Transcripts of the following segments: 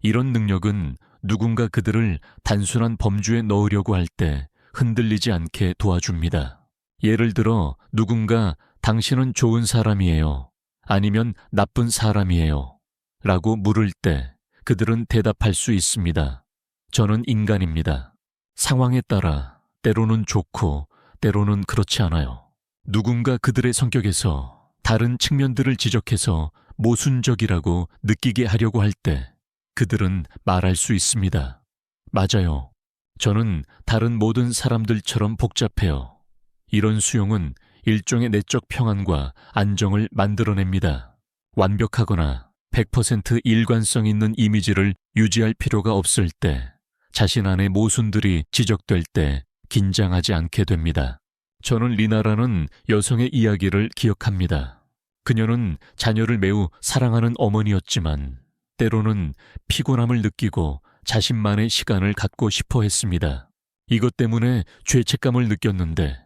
이런 능력은 누군가 그들을 단순한 범주에 넣으려고 할 때 흔들리지 않게 도와줍니다. 예를 들어 누군가 당신은 좋은 사람이에요. 아니면 나쁜 사람이에요. 라고 물을 때 그들은 대답할 수 있습니다. 저는 인간입니다. 상황에 따라 때로는 좋고 때로는 그렇지 않아요. 누군가 그들의 성격에서 다른 측면들을 지적해서 모순적이라고 느끼게 하려고 할 때 그들은 말할 수 있습니다. 맞아요. 저는 다른 모든 사람들처럼 복잡해요. 이런 수용은 일종의 내적 평안과 안정을 만들어냅니다. 완벽하거나 100% 일관성 있는 이미지를 유지할 필요가 없을 때, 자신 안의 모순들이 지적될 때 긴장하지 않게 됩니다. 저는 리나라는 여성의 이야기를 기억합니다. 그녀는 자녀를 매우 사랑하는 어머니였지만 때로는 피곤함을 느끼고 자신만의 시간을 갖고 싶어 했습니다. 이것 때문에 죄책감을 느꼈는데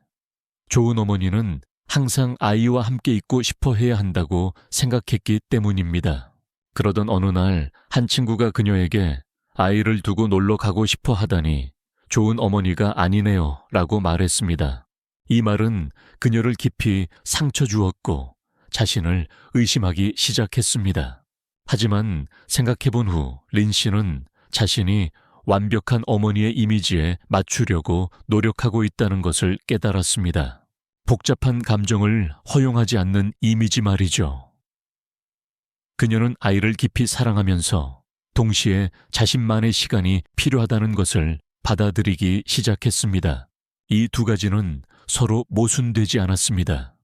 좋은 어머니는 항상 아이와 함께 있고 싶어 해야 한다고 생각했기 때문입니다. 그러던 어느 날 한 친구가 그녀에게 아이를 두고 놀러 가고 싶어 하다니 좋은 어머니가 아니네요 라고 말했습니다. 이 말은 그녀를 깊이 상처 주었고 자신을 의심하기 시작했습니다. 하지만 생각해본 후 린 씨는 자신이 완벽한 어머니의 이미지에 맞추려고 노력하고 있다는 것을 깨달았습니다. 복잡한 감정을 허용하지 않는 이미지 말이죠. 그녀는 아이를 깊이 사랑하면서 동시에 자신만의 시간이 필요하다는 것을 받아들이기 시작했습니다. 이 두 가지는 서로 모순되지 않았습니다.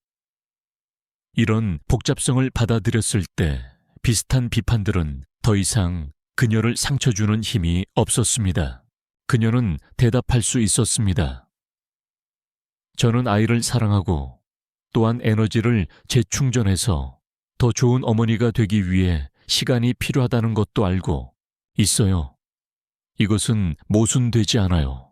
이런 복잡성을 받아들였을 때 비슷한 비판들은 더 이상 그녀를 상처 주는 힘이 없었습니다. 그녀는 대답할 수 있었습니다. 저는 아이를 사랑하고 또한 에너지를 재충전해서 더 좋은 어머니가 되기 위해 시간이 필요하다는 것도 알고 있어요. 이것은 모순되지 않아요.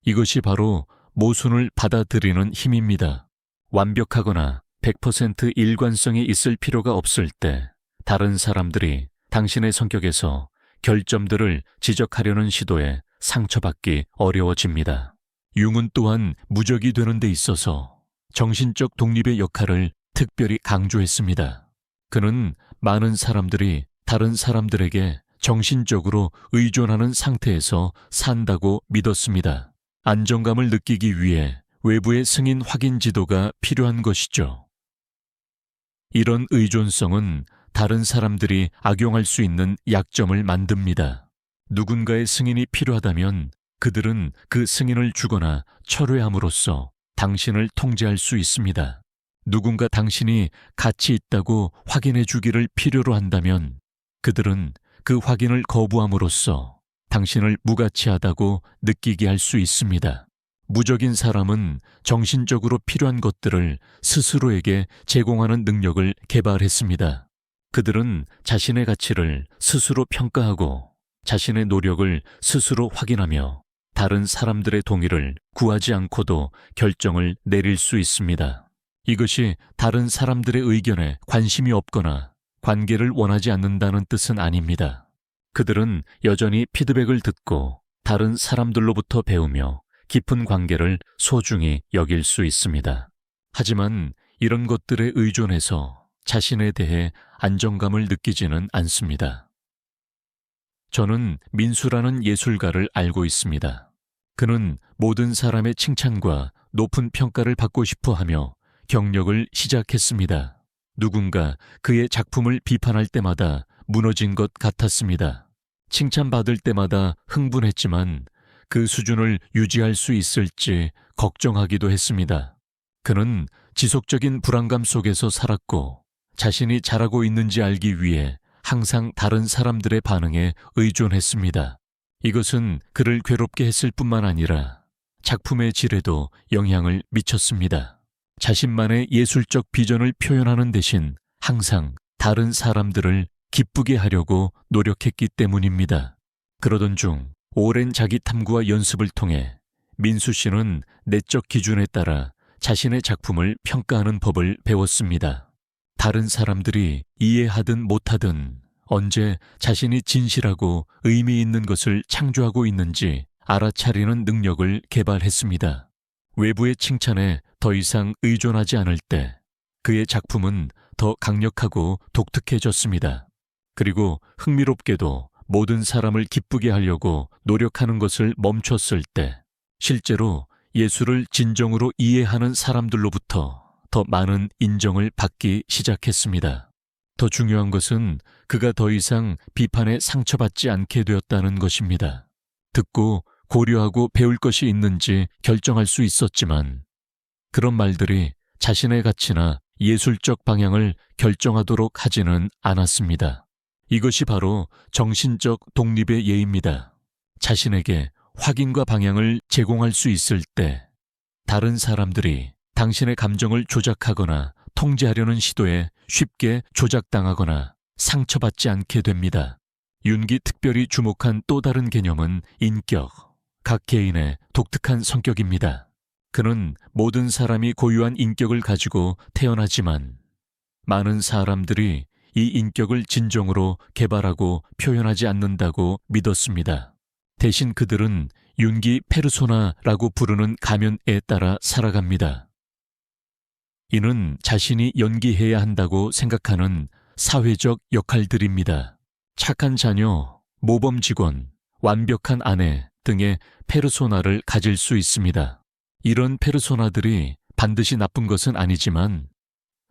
이것이 바로 모순을 받아들이는 힘입니다. 완벽하거나 100% 일관성이 있을 필요가 없을 때 다른 사람들이 당신의 성격에서 결점들을 지적하려는 시도에 상처받기 어려워집니다. 융은 또한 무적이 되는 데 있어서 정신적 독립의 역할을 특별히 강조했습니다. 그는 많은 사람들이 다른 사람들에게 정신적으로 의존하는 상태에서 산다고 믿었습니다. 안정감을 느끼기 위해 외부의 승인 확인 지도가 필요한 것이죠. 이런 의존성은 다른 사람들이 악용할 수 있는 약점을 만듭니다. 누군가의 승인이 필요하다면 그들은 그 승인을 주거나 철회함으로써 당신을 통제할 수 있습니다. 누군가 당신이 가치 있다고 확인해 주기를 필요로 한다면 그들은 그 확인을 거부함으로써 당신을 무가치하다고 느끼게 할 수 있습니다. 무적인 사람은 정신적으로 필요한 것들을 스스로에게 제공하는 능력을 개발했습니다. 그들은 자신의 가치를 스스로 평가하고 자신의 노력을 스스로 확인하며 다른 사람들의 동의를 구하지 않고도 결정을 내릴 수 있습니다. 이것이 다른 사람들의 의견에 관심이 없거나 관계를 원하지 않는다는 뜻은 아닙니다. 그들은 여전히 피드백을 듣고 다른 사람들로부터 배우며 깊은 관계를 소중히 여길 수 있습니다. 하지만 이런 것들에 의존해서 자신에 대해 안정감을 느끼지는 않습니다. 저는 민수라는 예술가를 알고 있습니다. 그는 모든 사람의 칭찬과 높은 평가를 받고 싶어 하며 경력을 시작했습니다. 누군가 그의 작품을 비판할 때마다 무너진 것 같았습니다. 칭찬받을 때마다 흥분했지만 그 수준을 유지할 수 있을지 걱정하기도 했습니다. 그는 지속적인 불안감 속에서 살았고 자신이 잘하고 있는지 알기 위해 항상 다른 사람들의 반응에 의존했습니다. 이것은 그를 괴롭게 했을 뿐만 아니라 작품의 질에도 영향을 미쳤습니다. 자신만의 예술적 비전을 표현하는 대신 항상 다른 사람들을 기쁘게 하려고 노력했기 때문입니다. 그러던 중 오랜 자기 탐구와 연습을 통해 민수 씨는 내적 기준에 따라 자신의 작품을 평가하는 법을 배웠습니다. 다른 사람들이 이해하든 못하든 언제 자신이 진실하고 의미 있는 것을 창조하고 있는지 알아차리는 능력을 개발했습니다. 외부의 칭찬에 더 이상 의존하지 않을 때 그의 작품은 더 강력하고 독특해졌습니다. 그리고 흥미롭게도 모든 사람을 기쁘게 하려고 노력하는 것을 멈췄을 때 실제로 예수를 진정으로 이해하는 사람들로부터 더 많은 인정을 받기 시작했습니다. 더 중요한 것은 그가 더 이상 비판에 상처받지 않게 되었다는 것입니다. 듣고 고려하고 배울 것이 있는지 결정할 수 있었지만 그런 말들이 자신의 가치나 예술적 방향을 결정하도록 하지는 않았습니다. 이것이 바로 정신적 독립의 예입니다. 자신에게 확인과 방향을 제공할 수 있을 때 다른 사람들이 당신의 감정을 조작하거나 통제하려는 시도에 쉽게 조작당하거나 상처받지 않게 됩니다. 윤기 특별히 주목한 또 다른 개념은 인격, 각 개인의 독특한 성격입니다. 그는 모든 사람이 고유한 인격을 가지고 태어나지만 많은 사람들이 이 인격을 진정으로 개발하고 표현하지 않는다고 믿었습니다. 대신 그들은 윤기 페르소나라고 부르는 가면에 따라 살아갑니다. 이는 자신이 연기해야 한다고 생각하는 사회적 역할들입니다. 착한 자녀, 모범 직원, 완벽한 아내 등의 페르소나를 가질 수 있습니다. 이런 페르소나들이 반드시 나쁜 것은 아니지만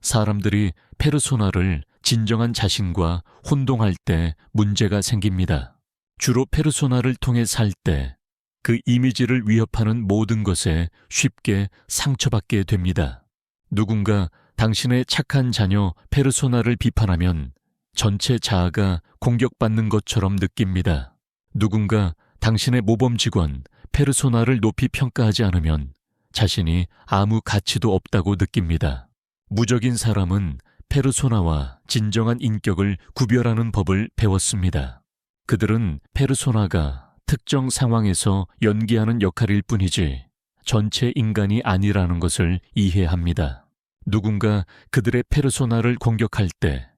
사람들이 페르소나를 진정한 자신과 혼동할 때 문제가 생깁니다. 주로 페르소나를 통해 살 때 그 이미지를 위협하는 모든 것에 쉽게 상처받게 됩니다. 누군가 당신의 착한 자녀 페르소나를 비판하면 전체 자아가 공격받는 것처럼 느낍니다. 누군가 당신의 모범 직원 페르소나를 높이 평가하지 않으면 자신이 아무 가치도 없다고 느낍니다. 무적인 사람은 페르소나와 진정한 인격을 구별하는 법을 배웠습니다. 그들은 페르소나가 특정 상황에서 연기하는 역할일 뿐이지 전체 인간이 아니라는 것을 이해합니다. 누군가 그들의 페르소나를 공격할 때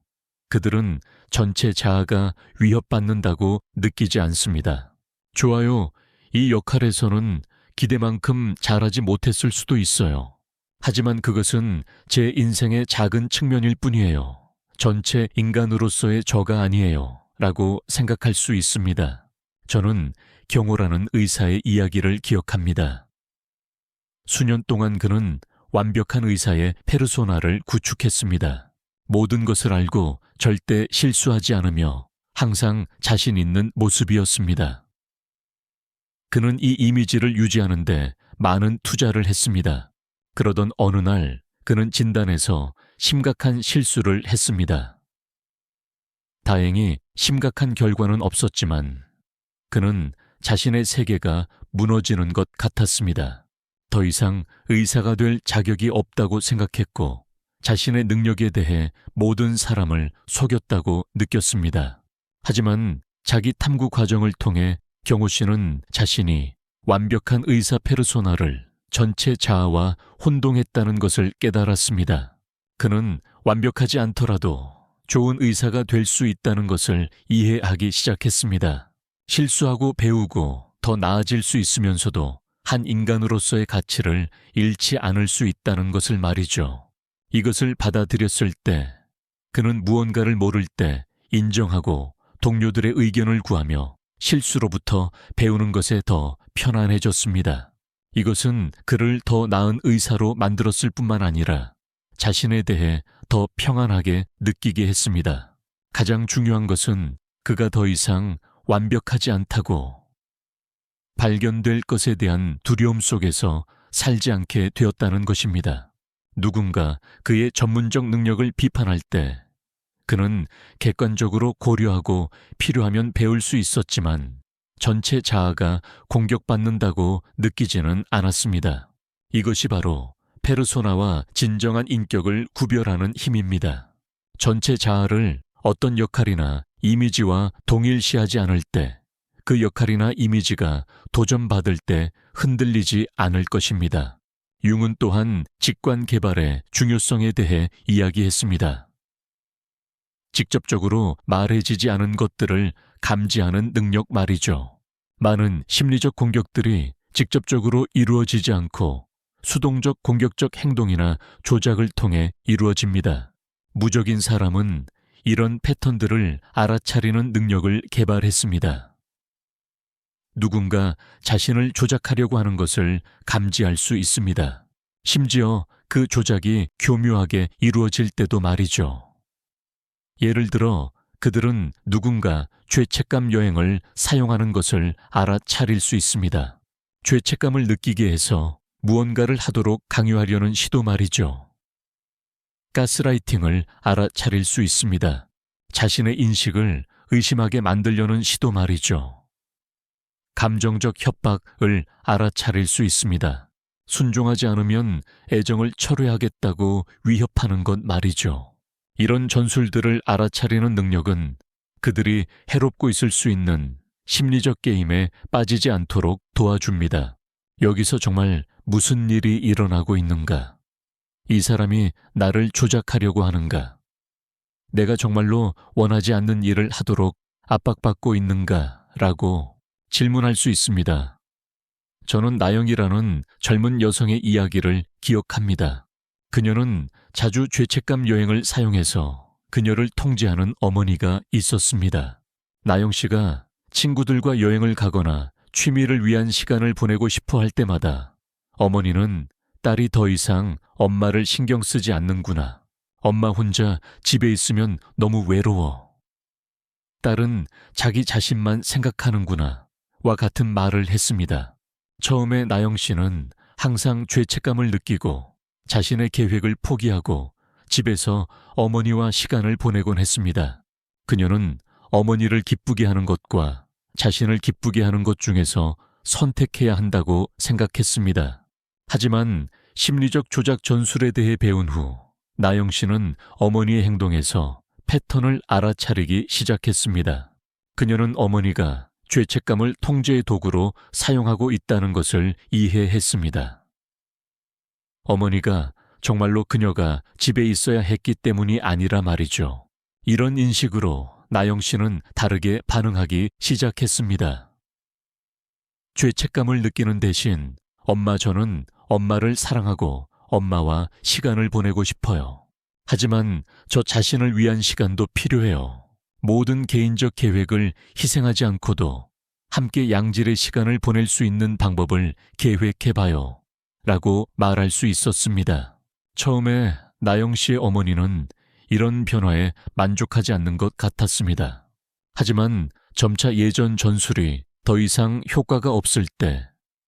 그들은 전체 자아가 위협받는다고 느끼지 않습니다. 좋아요. 이 역할에서는 기대만큼 잘하지 못했을 수도 있어요. 하지만 그것은 제 인생의 작은 측면일 뿐이에요. 전체 인간으로서의 저가 아니에요. 라고 생각할 수 있습니다. 저는 경호라는 의사의 이야기를 기억합니다. 수년 동안 그는 완벽한 의사의 페르소나를 구축했습니다. 모든 것을 알고 절대 실수하지 않으며 항상 자신 있는 모습이었습니다. 그는 이 이미지를 유지하는데 많은 투자를 했습니다. 그러던 어느 날 그는 진단에서 심각한 실수를 했습니다. 다행히 심각한 결과는 없었지만 그는 자신의 세계가 무너지는 것 같았습니다. 더 이상 의사가 될 자격이 없다고 생각했고 자신의 능력에 대해 모든 사람을 속였다고 느꼈습니다. 하지만 자기 탐구 과정을 통해 경호 씨는 자신이 완벽한 의사 페르소나를 전체 자아와 혼동했다는 것을 깨달았습니다. 그는 완벽하지 않더라도 좋은 의사가 될 수 있다는 것을 이해하기 시작했습니다. 실수하고 배우고 더 나아질 수 있으면서도 한 인간으로서의 가치를 잃지 않을 수 있다는 것을 말이죠. 이것을 받아들였을 때 그는 무언가를 모를 때 인정하고 동료들의 의견을 구하며 실수로부터 배우는 것에 더 편안해졌습니다. 이것은 그를 더 나은 의사로 만들었을 뿐만 아니라 자신에 대해 더 평안하게 느끼게 했습니다. 가장 중요한 것은 그가 더 이상 완벽하지 않다고 발견될 것에 대한 두려움 속에서 살지 않게 되었다는 것입니다. 누군가 그의 전문적 능력을 비판할 때 그는 객관적으로 고려하고 필요하면 배울 수 있었지만 전체 자아가 공격받는다고 느끼지는 않았습니다. 이것이 바로 페르소나와 진정한 인격을 구별하는 힘입니다. 전체 자아를 어떤 역할이나 이미지와 동일시하지 않을 때 그 역할이나 이미지가 도전받을 때 흔들리지 않을 것입니다. 융은 또한 직관 개발의 중요성에 대해 이야기했습니다. 직접적으로 말해지지 않은 것들을 감지하는 능력 말이죠. 많은 심리적 공격들이 직접적으로 이루어지지 않고 수동적 공격적 행동이나 조작을 통해 이루어집니다. 무적인 사람은 이런 패턴들을 알아차리는 능력을 개발했습니다. 누군가 자신을 조작하려고 하는 것을 감지할 수 있습니다. 심지어 그 조작이 교묘하게 이루어질 때도 말이죠. 예를 들어 그들은 누군가 죄책감 여행을 사용하는 것을 알아차릴 수 있습니다. 죄책감을 느끼게 해서 무언가를 하도록 강요하려는 시도 말이죠. 가스라이팅을 알아차릴 수 있습니다. 자신의 인식을 의심하게 만들려는 시도 말이죠. 감정적 협박을 알아차릴 수 있습니다. 순종하지 않으면 애정을 철회하겠다고 위협하는 것 말이죠. 이런 전술들을 알아차리는 능력은 그들이 해롭고 있을 수 있는 심리적 게임에 빠지지 않도록 도와줍니다. 여기서 정말 무슨 일이 일어나고 있는가? 이 사람이 나를 조작하려고 하는가? 내가 정말로 원하지 않는 일을 하도록 압박받고 있는가? 라고 질문할 수 있습니다. 저는 나영이라는 젊은 여성의 이야기를 기억합니다. 그녀는 자주 죄책감 여행을 사용해서 그녀를 통제하는 어머니가 있었습니다. 나영 씨가 친구들과 여행을 가거나 취미를 위한 시간을 보내고 싶어 할 때마다 어머니는 딸이 더 이상 엄마를 신경 쓰지 않는구나. 엄마 혼자 집에 있으면 너무 외로워. 딸은 자기 자신만 생각하는구나. 와 같은 말을 했습니다. 처음에 나영 씨는 항상 죄책감을 느끼고 자신의 계획을 포기하고 집에서 어머니와 시간을 보내곤 했습니다. 그녀는 어머니를 기쁘게 하는 것과 자신을 기쁘게 하는 것 중에서 선택해야 한다고 생각했습니다. 하지만 심리적 조작 전술에 대해 배운 후 나영 씨는 어머니의 행동에서 패턴을 알아차리기 시작했습니다. 그녀는 어머니가 죄책감을 통제의 도구로 사용하고 있다는 것을 이해했습니다. 어머니가 정말로 그녀가 집에 있어야 했기 때문이 아니라 말이죠. 이런 인식으로 나영 씨는 다르게 반응하기 시작했습니다. 죄책감을 느끼는 대신 저는 엄마를 사랑하고 엄마와 시간을 보내고 싶어요. 하지만 저 자신을 위한 시간도 필요해요. 모든 개인적 계획을 희생하지 않고도 함께 양질의 시간을 보낼 수 있는 방법을 계획해봐요. 라고 말할 수 있었습니다. 처음에 나영 씨의 어머니는 이런 변화에 만족하지 않는 것 같았습니다. 하지만 점차 예전 전술이 더 이상 효과가 없을 때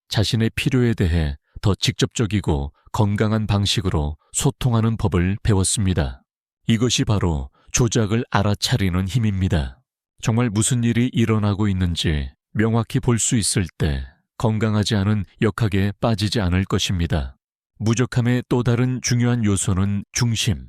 자신의 필요에 대해 더 직접적이고 건강한 방식으로 소통하는 법을 배웠습니다. 이것이 바로 조작을 알아차리는 힘입니다. 정말 무슨 일이 일어나고 있는지 명확히 볼 수 있을 때 건강하지 않은 역학에 빠지지 않을 것입니다. 무적함의 또 다른 중요한 요소는 중심,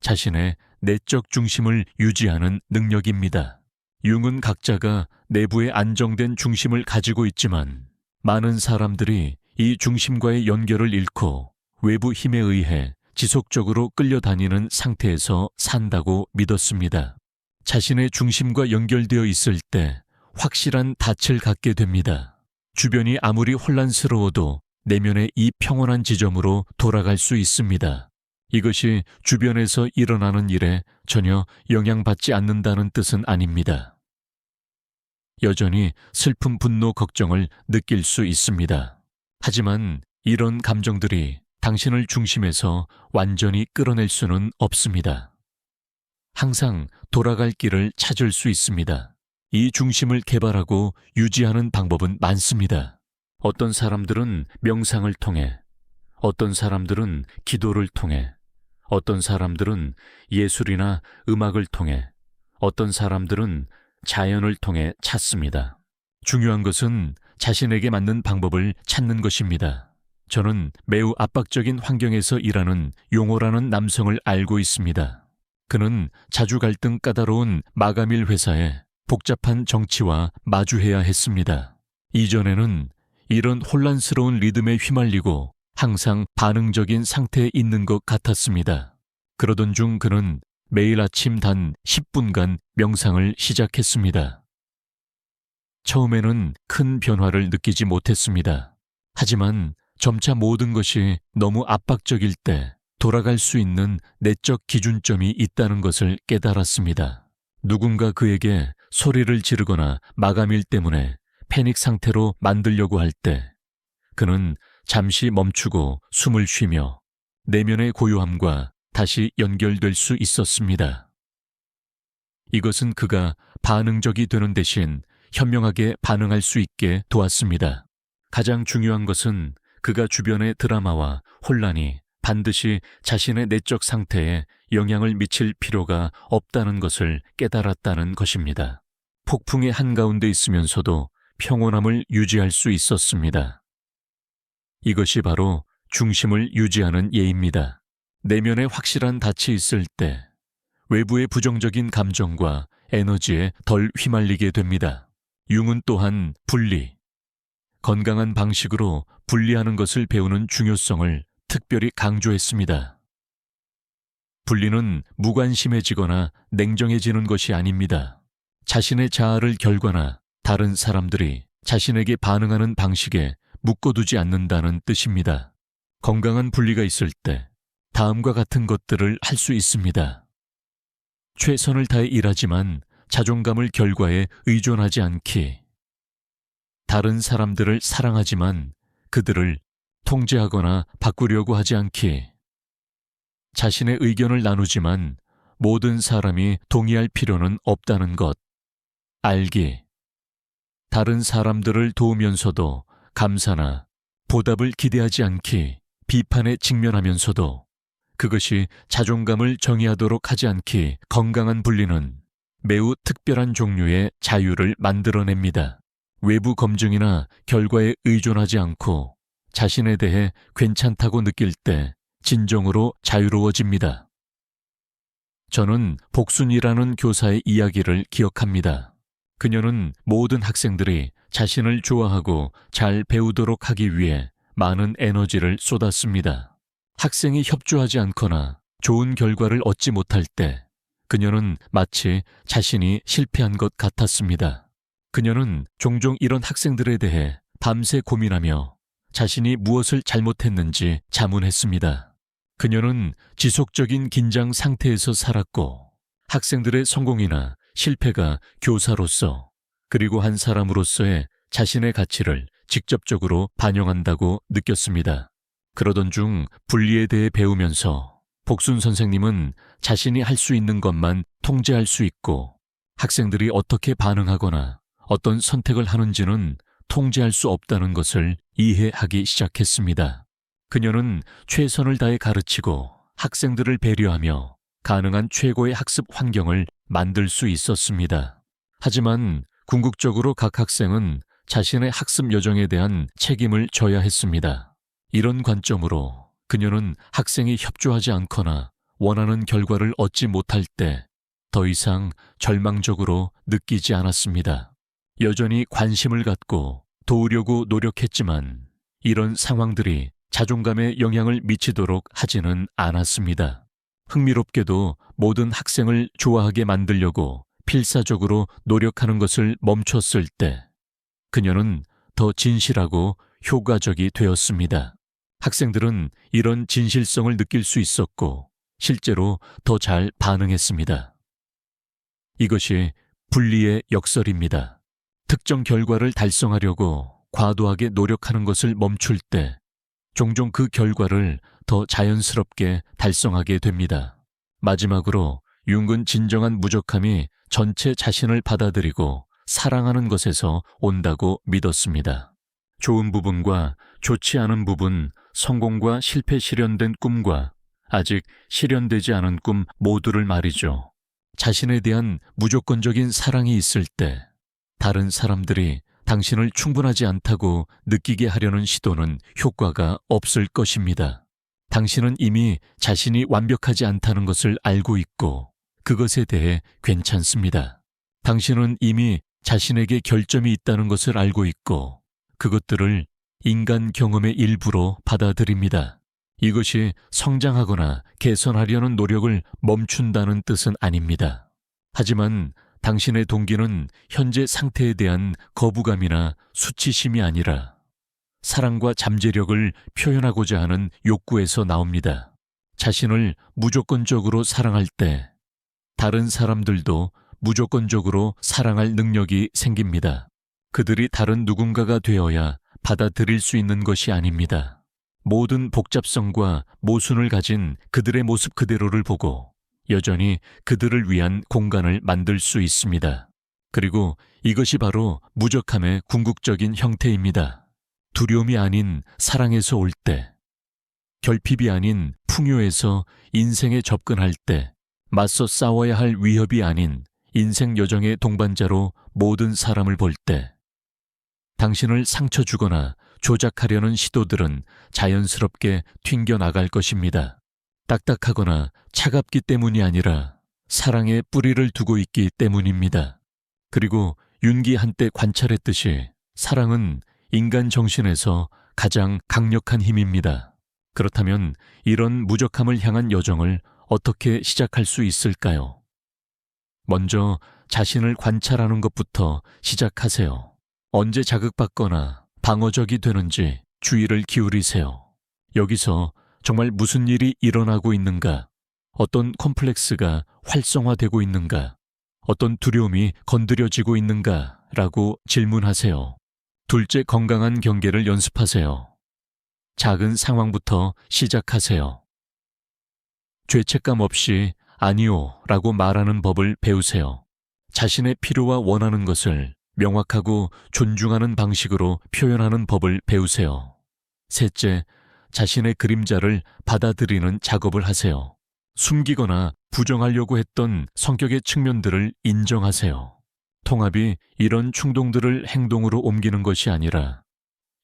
자신의 내적 중심을 유지하는 능력입니다. 융은 각자가 내부의 안정된 중심을 가지고 있지만 많은 사람들이 이 중심과의 연결을 잃고 외부 힘에 의해 지속적으로 끌려다니는 상태에서 산다고 믿었습니다. 자신의 중심과 연결되어 있을 때 확실한 닻을 갖게 됩니다. 주변이 아무리 혼란스러워도 내면의 이 평온한 지점으로 돌아갈 수 있습니다. 이것이 주변에서 일어나는 일에 전혀 영향받지 않는다는 뜻은 아닙니다. 여전히 슬픔, 분노, 걱정을 느낄 수 있습니다. 하지만 이런 감정들이 당신을 중심에서 완전히 끌어낼 수는 없습니다. 항상 돌아갈 길을 찾을 수 있습니다. 이 중심을 개발하고 유지하는 방법은 많습니다. 어떤 사람들은 명상을 통해, 어떤 사람들은 기도를 통해, 어떤 사람들은 예술이나 음악을 통해, 어떤 사람들은 자연을 통해 찾습니다. 중요한 것은 자신에게 맞는 방법을 찾는 것입니다. 저는 매우 압박적인 환경에서 일하는 용호라는 남성을 알고 있습니다. 그는 자주 갈등 까다로운 마감일 회사에 복잡한 정치와 마주해야 했습니다. 이전에는 이런 혼란스러운 리듬에 휘말리고 항상 반응적인 상태에 있는 것 같았습니다. 그러던 중 그는 매일 아침 단 10분간 명상을 시작했습니다. 처음에는 큰 변화를 느끼지 못했습니다. 하지만 점차 모든 것이 너무 압박적일 때 돌아갈 수 있는 내적 기준점이 있다는 것을 깨달았습니다. 누군가 그에게 소리를 지르거나 마감일 때문에 패닉 상태로 만들려고 할 때 그는 잠시 멈추고 숨을 쉬며 내면의 고요함과 다시 연결될 수 있었습니다. 이것은 그가 반응적이 되는 대신 현명하게 반응할 수 있게 도왔습니다. 가장 중요한 것은 그가 주변의 드라마와 혼란이 반드시 자신의 내적 상태에 영향을 미칠 필요가 없다는 것을 깨달았다는 것입니다. 폭풍의 한가운데 있으면서도 평온함을 유지할 수 있었습니다. 이것이 바로 중심을 유지하는 예입니다. 내면에 확실한 닻이 있을 때 외부의 부정적인 감정과 에너지에 덜 휘말리게 됩니다. 융은 또한 분리, 건강한 방식으로 분리하는 것을 배우는 중요성을 특별히 강조했습니다. 분리는 무관심해지거나 냉정해지는 것이 아닙니다. 자신의 자아를 결과나 다른 사람들이 자신에게 반응하는 방식에 묶어두지 않는다는 뜻입니다. 건강한 분리가 있을 때 다음과 같은 것들을 할 수 있습니다. 최선을 다해 일하지만 자존감을 결과에 의존하지 않기. 다른 사람들을 사랑하지만 그들을 통제하거나 바꾸려고 하지 않기. 자신의 의견을 나누지만 모든 사람이 동의할 필요는 없다는 것. 알기. 다른 사람들을 도우면서도 감사나 보답을 기대하지 않기. 비판에 직면하면서도 그것이 자존감을 정의하도록 하지 않기. 건강한 분리는 매우 특별한 종류의 자유를 만들어냅니다. 외부 검증이나 결과에 의존하지 않고 자신에 대해 괜찮다고 느낄 때 진정으로 자유로워집니다. 저는 복순이라는 교사의 이야기를 기억합니다. 그녀는 모든 학생들이 자신을 좋아하고 잘 배우도록 하기 위해 많은 에너지를 쏟았습니다. 학생이 협조하지 않거나 좋은 결과를 얻지 못할 때 그녀는 마치 자신이 실패한 것 같았습니다. 그녀는 종종 이런 학생들에 대해 밤새 고민하며 자신이 무엇을 잘못했는지 자문했습니다. 그녀는 지속적인 긴장 상태에서 살았고 학생들의 성공이나 실패가 교사로서 그리고 한 사람으로서의 자신의 가치를 직접적으로 반영한다고 느꼈습니다. 그러던 중 분리에 대해 배우면서 복순 선생님은 자신이 할 수 있는 것만 통제할 수 있고 학생들이 어떻게 반응하거나 어떤 선택을 하는지는 통제할 수 없다는 것을 이해하기 시작했습니다. 그녀는 최선을 다해 가르치고 학생들을 배려하며 가능한 최고의 학습 환경을 만들 수 있었습니다. 하지만 궁극적으로 각 학생은 자신의 학습 여정에 대한 책임을 져야 했습니다. 이런 관점으로 그녀는 학생이 협조하지 않거나 원하는 결과를 얻지 못할 때 더 이상 절망적으로 느끼지 않았습니다. 여전히 관심을 갖고 도우려고 노력했지만 이런 상황들이 자존감에 영향을 미치도록 하지는 않았습니다. 흥미롭게도 모든 학생을 좋아하게 만들려고 필사적으로 노력하는 것을 멈췄을 때 그녀는 더 진실하고 효과적이 되었습니다. 학생들은 이런 진실성을 느낄 수 있었고 실제로 더 잘 반응했습니다. 이것이 분리의 역설입니다. 특정 결과를 달성하려고 과도하게 노력하는 것을 멈출 때 종종 그 결과를 더 자연스럽게 달성하게 됩니다. 마지막으로 융은 진정한 무적함이 전체 자신을 받아들이고 사랑하는 것에서 온다고 믿었습니다. 좋은 부분과 좋지 않은 부분, 성공과 실패 실현된 꿈과 아직 실현되지 않은 꿈 모두를 말이죠. 자신에 대한 무조건적인 사랑이 있을 때 다른 사람들이 당신을 충분하지 않다고 느끼게 하려는 시도는 효과가 없을 것입니다. 당신은 이미 자신이 완벽하지 않다는 것을 알고 있고 그것에 대해 괜찮습니다. 당신은 이미 자신에게 결점이 있다는 것을 알고 있고 그것들을 인간 경험의 일부로 받아들입니다. 이것이 성장하거나 개선하려는 노력을 멈춘다는 뜻은 아닙니다. 하지만 당신의 동기는 현재 상태에 대한 거부감이나 수치심이 아니라 사랑과 잠재력을 표현하고자 하는 욕구에서 나옵니다. 자신을 무조건적으로 사랑할 때 다른 사람들도 무조건적으로 사랑할 능력이 생깁니다. 그들이 다른 누군가가 되어야 받아들일 수 있는 것이 아닙니다. 모든 복잡성과 모순을 가진 그들의 모습 그대로를 보고 여전히 그들을 위한 공간을 만들 수 있습니다. 그리고 이것이 바로 무적함의 궁극적인 형태입니다. 두려움이 아닌 사랑에서 올 때, 결핍이 아닌 풍요에서 인생에 접근할 때, 맞서 싸워야 할 위협이 아닌 인생 여정의 동반자로 모든 사람을 볼 때, 당신을 상처 주거나 조작하려는 시도들은 자연스럽게 튕겨나갈 것입니다. 딱딱하거나 차갑기 때문이 아니라 사랑의 뿌리를 두고 있기 때문입니다. 그리고 윤기 한때 관찰했듯이 사랑은 인간 정신에서 가장 강력한 힘입니다. 그렇다면 이런 무적함을 향한 여정을 어떻게 시작할 수 있을까요? 먼저 자신을 관찰하는 것부터 시작하세요. 언제 자극받거나 방어적이 되는지 주의를 기울이세요. 여기서 정말 무슨 일이 일어나고 있는가? 어떤 콤플렉스가 활성화되고 있는가? 어떤 두려움이 건드려지고 있는가? 라고 질문하세요. 둘째, 건강한 경계를 연습하세요. 작은 상황부터 시작하세요. 죄책감 없이 아니요 라고 말하는 법을 배우세요. 자신의 필요와 원하는 것을 명확하고 존중하는 방식으로 표현하는 법을 배우세요. 셋째, 자신의 그림자를 받아들이는 작업을 하세요. 숨기거나 부정하려고 했던 성격의 측면들을 인정하세요. 통합이 이런 충동들을 행동으로 옮기는 것이 아니라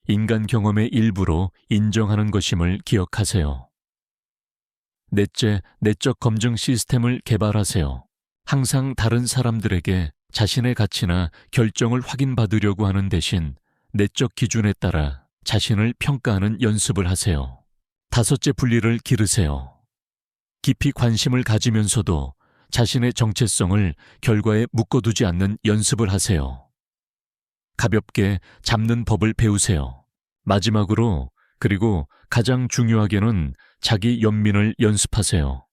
인간 경험의 일부로 인정하는 것임을 기억하세요. 넷째, 내적 검증 시스템을 개발하세요. 항상 다른 사람들에게 자신의 가치나 결정을 확인받으려고 하는 대신 내적 기준에 따라 자신을 평가하는 연습을 하세요. 다섯째, 분리를 기르세요. 깊이 관심을 가지면서도 자신의 정체성을 결과에 묶어두지 않는 연습을 하세요. 가볍게 잡는 법을 배우세요. 마지막으로, 그리고 가장 중요하게는 자기 연민을 연습하세요.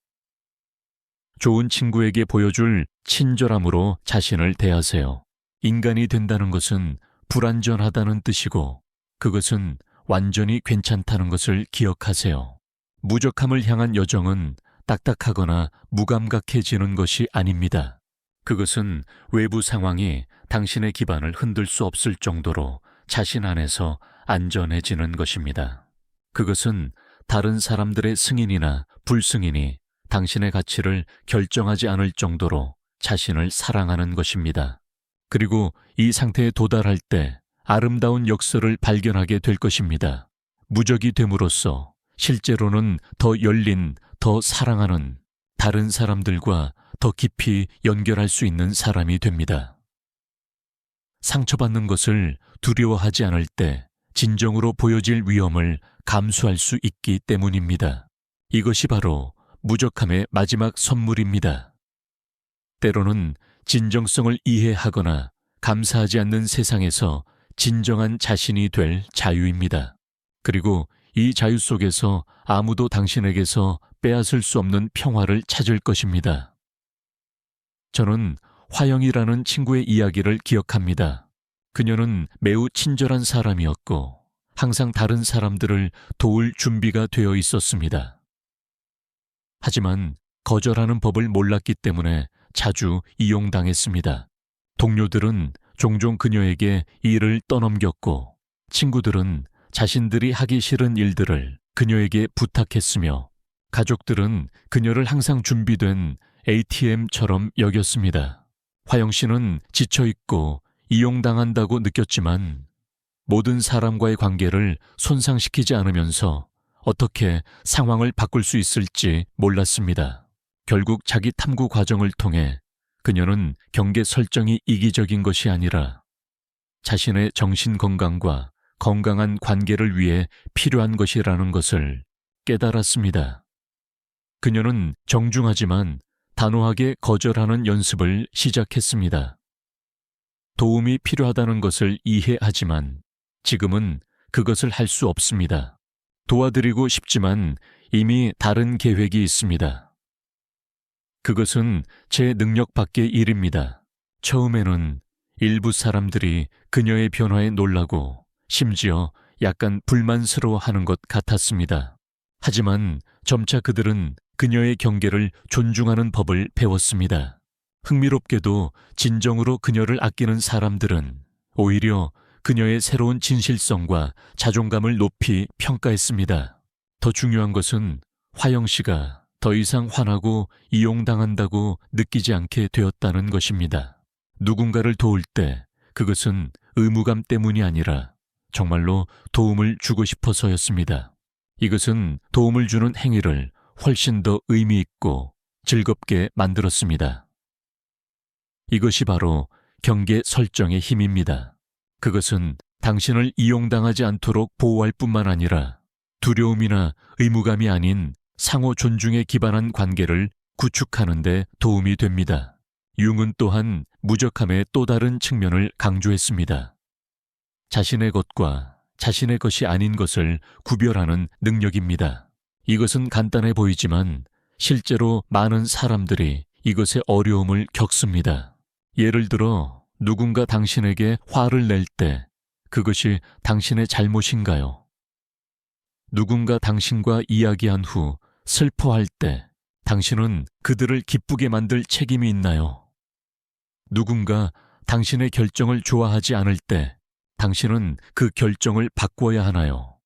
좋은 친구에게 보여줄 친절함으로 자신을 대하세요. 인간이 된다는 것은 불완전하다는 뜻이고 그것은 완전히 괜찮다는 것을 기억하세요. 무적함을 향한 여정은 딱딱하거나 무감각해지는 것이 아닙니다. 그것은 외부 상황이 당신의 기반을 흔들 수 없을 정도로 자신 안에서 안전해지는 것입니다. 그것은 다른 사람들의 승인이나 불승인이 당신의 가치를 결정하지 않을 정도로 자신을 사랑하는 것입니다. 그리고 이 상태에 도달할 때 아름다운 역설을 발견하게 될 것입니다. 무적이 됨으로써 실제로는 더 열린, 더 사랑하는 다른 사람들과 더 깊이 연결할 수 있는 사람이 됩니다. 상처받는 것을 두려워하지 않을 때 진정으로 보여질 위험을 감수할 수 있기 때문입니다. 이것이 바로 무적함의 마지막 선물입니다. 때로는 진정성을 이해하거나 감사하지 않는 세상에서 진정한 자신이 될 자유입니다. 그리고 이 자유 속에서 아무도 당신에게서 빼앗을 수 없는 평화를 찾을 것입니다. 저는 화영이라는 친구의 이야기를 기억합니다. 그녀는 매우 친절한 사람이었고 항상 다른 사람들을 도울 준비가 되어 있었습니다. 하지만 거절하는 법을 몰랐기 때문에 자주 이용당했습니다. 동료들은 종종 그녀에게 일을 떠넘겼고 친구들은 자신들이 하기 싫은 일들을 그녀에게 부탁했으며 가족들은 그녀를 항상 준비된 ATM처럼 여겼습니다. 화영 씨는 지쳐있고 이용당한다고 느꼈지만 모든 사람과의 관계를 손상시키지 않으면서 어떻게 상황을 바꿀 수 있을지 몰랐습니다. 결국 자기 탐구 과정을 통해 그녀는 경계 설정이 이기적인 것이 아니라 자신의 정신 건강과 건강한 관계를 위해 필요한 것이라는 것을 깨달았습니다. 그녀는 정중하지만 단호하게 거절하는 연습을 시작했습니다. 도움이 필요하다는 것을 이해하지만 지금은 그것을 할 수 없습니다. 도와드리고 싶지만 이미 다른 계획이 있습니다. 그것은 제 능력 밖의 일입니다. 처음에는 일부 사람들이 그녀의 변화에 놀라고 심지어 약간 불만스러워하는 것 같았습니다. 하지만 점차 그들은 그녀의 경계를 존중하는 법을 배웠습니다. 흥미롭게도 진정으로 그녀를 아끼는 사람들은 오히려 그녀의 새로운 진실성과 자존감을 높이 평가했습니다. 더 중요한 것은 화영 씨가 더 이상 화나고 이용당한다고 느끼지 않게 되었다는 것입니다. 누군가를 도울 때 그것은 의무감 때문이 아니라 정말로 도움을 주고 싶어서였습니다. 이것은 도움을 주는 행위를 훨씬 더 의미 있고 즐겁게 만들었습니다. 이것이 바로 경계 설정의 힘입니다. 그것은 당신을 이용당하지 않도록 보호할 뿐만 아니라 두려움이나 의무감이 아닌 상호 존중에 기반한 관계를 구축하는 데 도움이 됩니다. 융은 또한 무적함의 또 다른 측면을 강조했습니다. 자신의 것과 자신의 것이 아닌 것을 구별하는 능력입니다. 이것은 간단해 보이지만 실제로 많은 사람들이 이것의 어려움을 겪습니다. 예를 들어 누군가 당신에게 화를 낼 때 그것이 당신의 잘못인가요? 누군가 당신과 이야기한 후 슬퍼할 때 당신은 그들을 기쁘게 만들 책임이 있나요? 누군가 당신의 결정을 좋아하지 않을 때 당신은 그 결정을 바꿔야 하나요?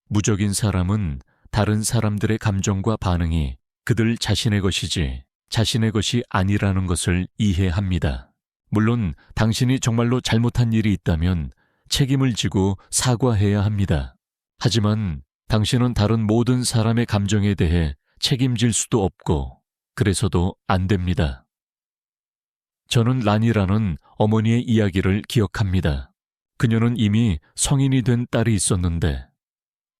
무적인 사람은 다른 사람들의 감정과 반응이 그들 자신의 것이지 자신의 것이 아니라는 것을 이해합니다. 물론 당신이 정말로 잘못한 일이 있다면 책임을 지고 사과해야 합니다. 하지만 당신은 다른 모든 사람의 감정에 대해 책임질 수도 없고 그래서도 안 됩니다. 저는 란이라는 어머니의 이야기를 기억합니다. 그녀는 이미 성인이 된 딸이 있었는데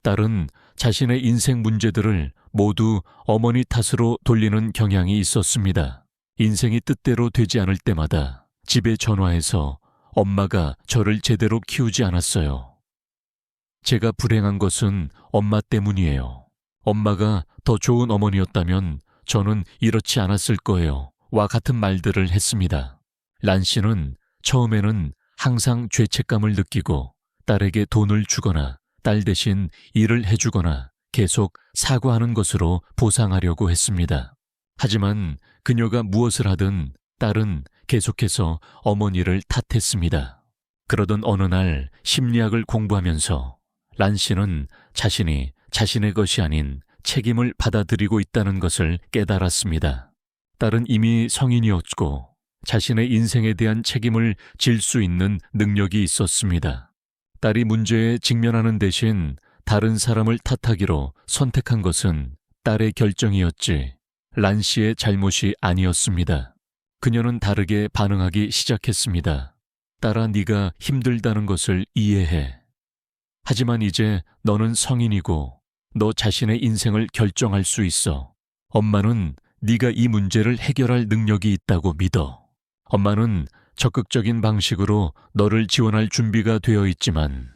딸은 자신의 인생 문제들을 모두 어머니 탓으로 돌리는 경향이 있었습니다. 인생이 뜻대로 되지 않을 때마다 집에 전화해서 엄마가 저를 제대로 키우지 않았어요. 제가 불행한 것은 엄마 때문이에요. 엄마가 더 좋은 어머니였다면 저는 이렇지 않았을 거예요. 와 같은 말들을 했습니다. 란 씨는 처음에는 항상 죄책감을 느끼고 딸에게 돈을 주거나 딸 대신 일을 해주거나 계속 사과하는 것으로 보상하려고 했습니다. 하지만 그녀가 무엇을 하든 딸은 계속해서 어머니를 탓했습니다. 그러던 어느 날 심리학을 공부하면서 란 씨는 자신이 자신의 것이 아닌 책임을 받아들이고 있다는 것을 깨달았습니다. 딸은 이미 성인이었고 자신의 인생에 대한 책임을 질 수 있는 능력이 있었습니다. 딸이 문제에 직면하는 대신 다른 사람을 탓하기로 선택한 것은 딸의 결정이었지 란 씨의 잘못이 아니었습니다. 그녀는 다르게 반응하기 시작했습니다. 딸아, 네가 힘들다는 것을 이해해. 하지만 이제 너는 성인이고 너 자신의 인생을 결정할 수 있어. 엄마는 네가 이 문제를 해결할 능력이 있다고 믿어. 엄마는 적극적인 방식으로 너를 지원할 준비가 되어 있지만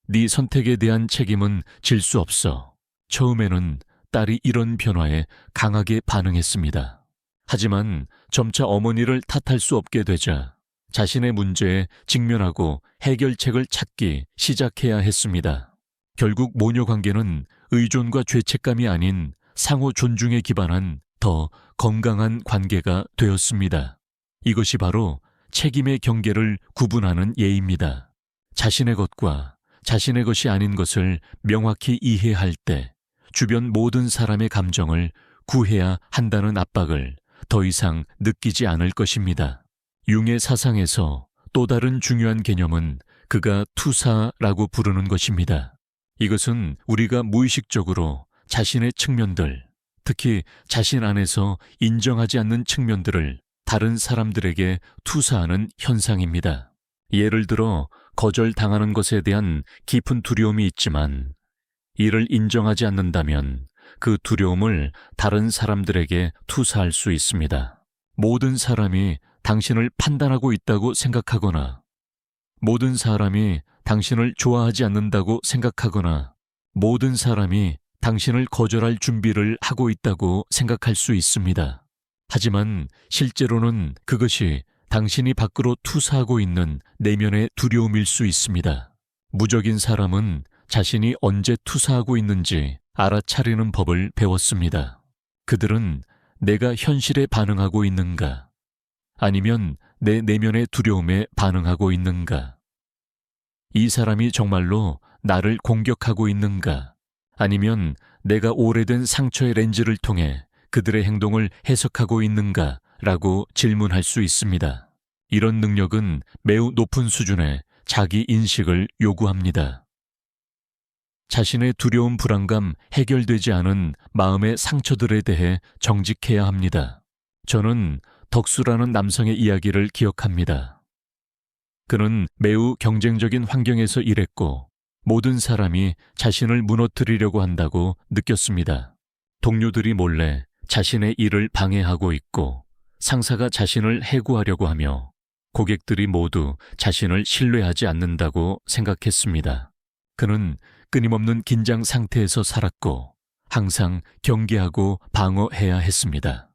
네 선택에 대한 책임은 질 수 없어. 처음에는 딸이 이런 변화에 강하게 반응했습니다. 하지만 점차 어머니를 탓할 수 없게 되자 자신의 문제에 직면하고 해결책을 찾기 시작해야 했습니다. 결국 모녀 관계는 의존과 죄책감이 아닌 상호 존중에 기반한 더 건강한 관계가 되었습니다. 이것이 바로 책임의 경계를 구분하는 예입니다. 자신의 것과 자신의 것이 아닌 것을 명확히 이해할 때 주변 모든 사람의 감정을 구해야 한다는 압박을 더 이상 느끼지 않을 것입니다. 융의 사상에서 또 다른 중요한 개념은 그가 투사라고 부르는 것입니다. 이것은 우리가 무의식적으로 자신의 측면들, 특히 자신 안에서 인정하지 않는 측면들을 다른 사람들에게 투사하는 현상입니다. 예를 들어 거절당하는 것에 대한 깊은 두려움이 있지만 이를 인정하지 않는다면 그 두려움을 다른 사람들에게 투사할 수 있습니다. 모든 사람이 당신을 판단하고 있다고 생각하거나, 모든 사람이 당신을 좋아하지 않는다고 생각하거나, 모든 사람이 당신을 거절할 준비를 하고 있다고 생각할 수 있습니다. 하지만 실제로는 그것이 당신이 밖으로 투사하고 있는 내면의 두려움일 수 있습니다. 무적인 사람은 자신이 언제 투사하고 있는지 알아차리는 법을 배웠습니다. 그들은 내가 현실에 반응하고 있는가, 아니면 내 내면의 두려움에 반응하고 있는가, 이 사람이 정말로 나를 공격하고 있는가, 아니면 내가 오래된 상처의 렌즈를 통해 그들의 행동을 해석하고 있는가 라고 질문할 수 있습니다. 이런 능력은 매우 높은 수준의 자기 인식을 요구합니다. 자신의 두려움, 불안감, 해결되지 않은 마음의 상처들에 대해 정직해야 합니다. 저는 덕수라는 남성의 이야기를 기억합니다. 그는 매우 경쟁적인 환경에서 일했고 모든 사람이 자신을 무너뜨리려고 한다고 느꼈습니다. 동료들이 몰래 자신의 일을 방해하고 있고 상사가 자신을 해고하려고 하며 고객들이 모두 자신을 신뢰하지 않는다고 생각했습니다. 그는 끊임없는 긴장 상태에서 살았고 항상 경계하고 방어해야 했습니다.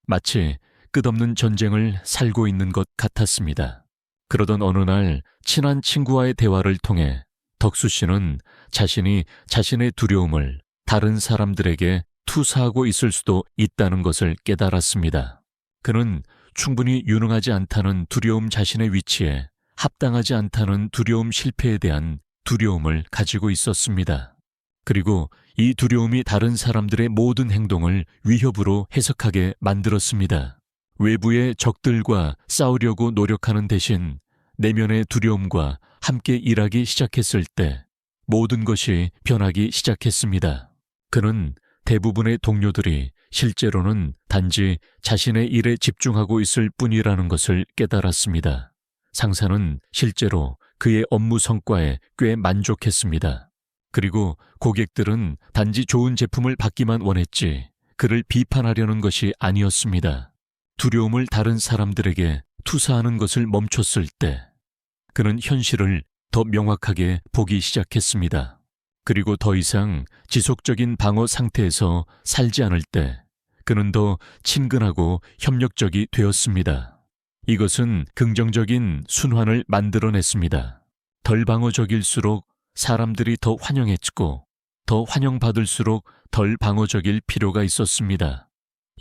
마치 끝없는 전쟁을 살고 있는 것 같았습니다. 그러던 어느 날 친한 친구와의 대화를 통해 덕수 씨는 자신이 자신의 두려움을 다른 사람들에게 투사하고 있을 수도 있다는 것을 깨달았습니다. 그는 충분히 유능하지 않다는 두려움 자신의 위치에 합당하지 않다는 두려움 실패에 대한 두려움을 가지고 있었습니다. 그리고 이 두려움이 다른 사람들의 모든 행동을 위협으로 해석하게 만들었습니다. 외부의 적들과 싸우려고 노력하는 대신 내면의 두려움과 함께 일하기 시작했을 때 모든 것이 변하기 시작했습니다. 그는 대부분의 동료들이 실제로는 단지 자신의 일에 집중하고 있을 뿐이라는 것을 깨달았습니다. 상사는 실제로 그의 업무 성과에 꽤 만족했습니다. 그리고 고객들은 단지 좋은 제품을 받기만 원했지 그를 비판하려는 것이 아니었습니다. 두려움을 다른 사람들에게 투사하는 것을 멈췄을 때 그는 현실을 더 명확하게 보기 시작했습니다. 그리고 더 이상 지속적인 방어 상태에서 살지 않을 때 그는 더 친근하고 협력적이 되었습니다. 이것은 긍정적인 순환을 만들어냈습니다. 덜 방어적일수록 사람들이 더 환영했고 더 환영받을수록 덜 방어적일 필요가 있었습니다.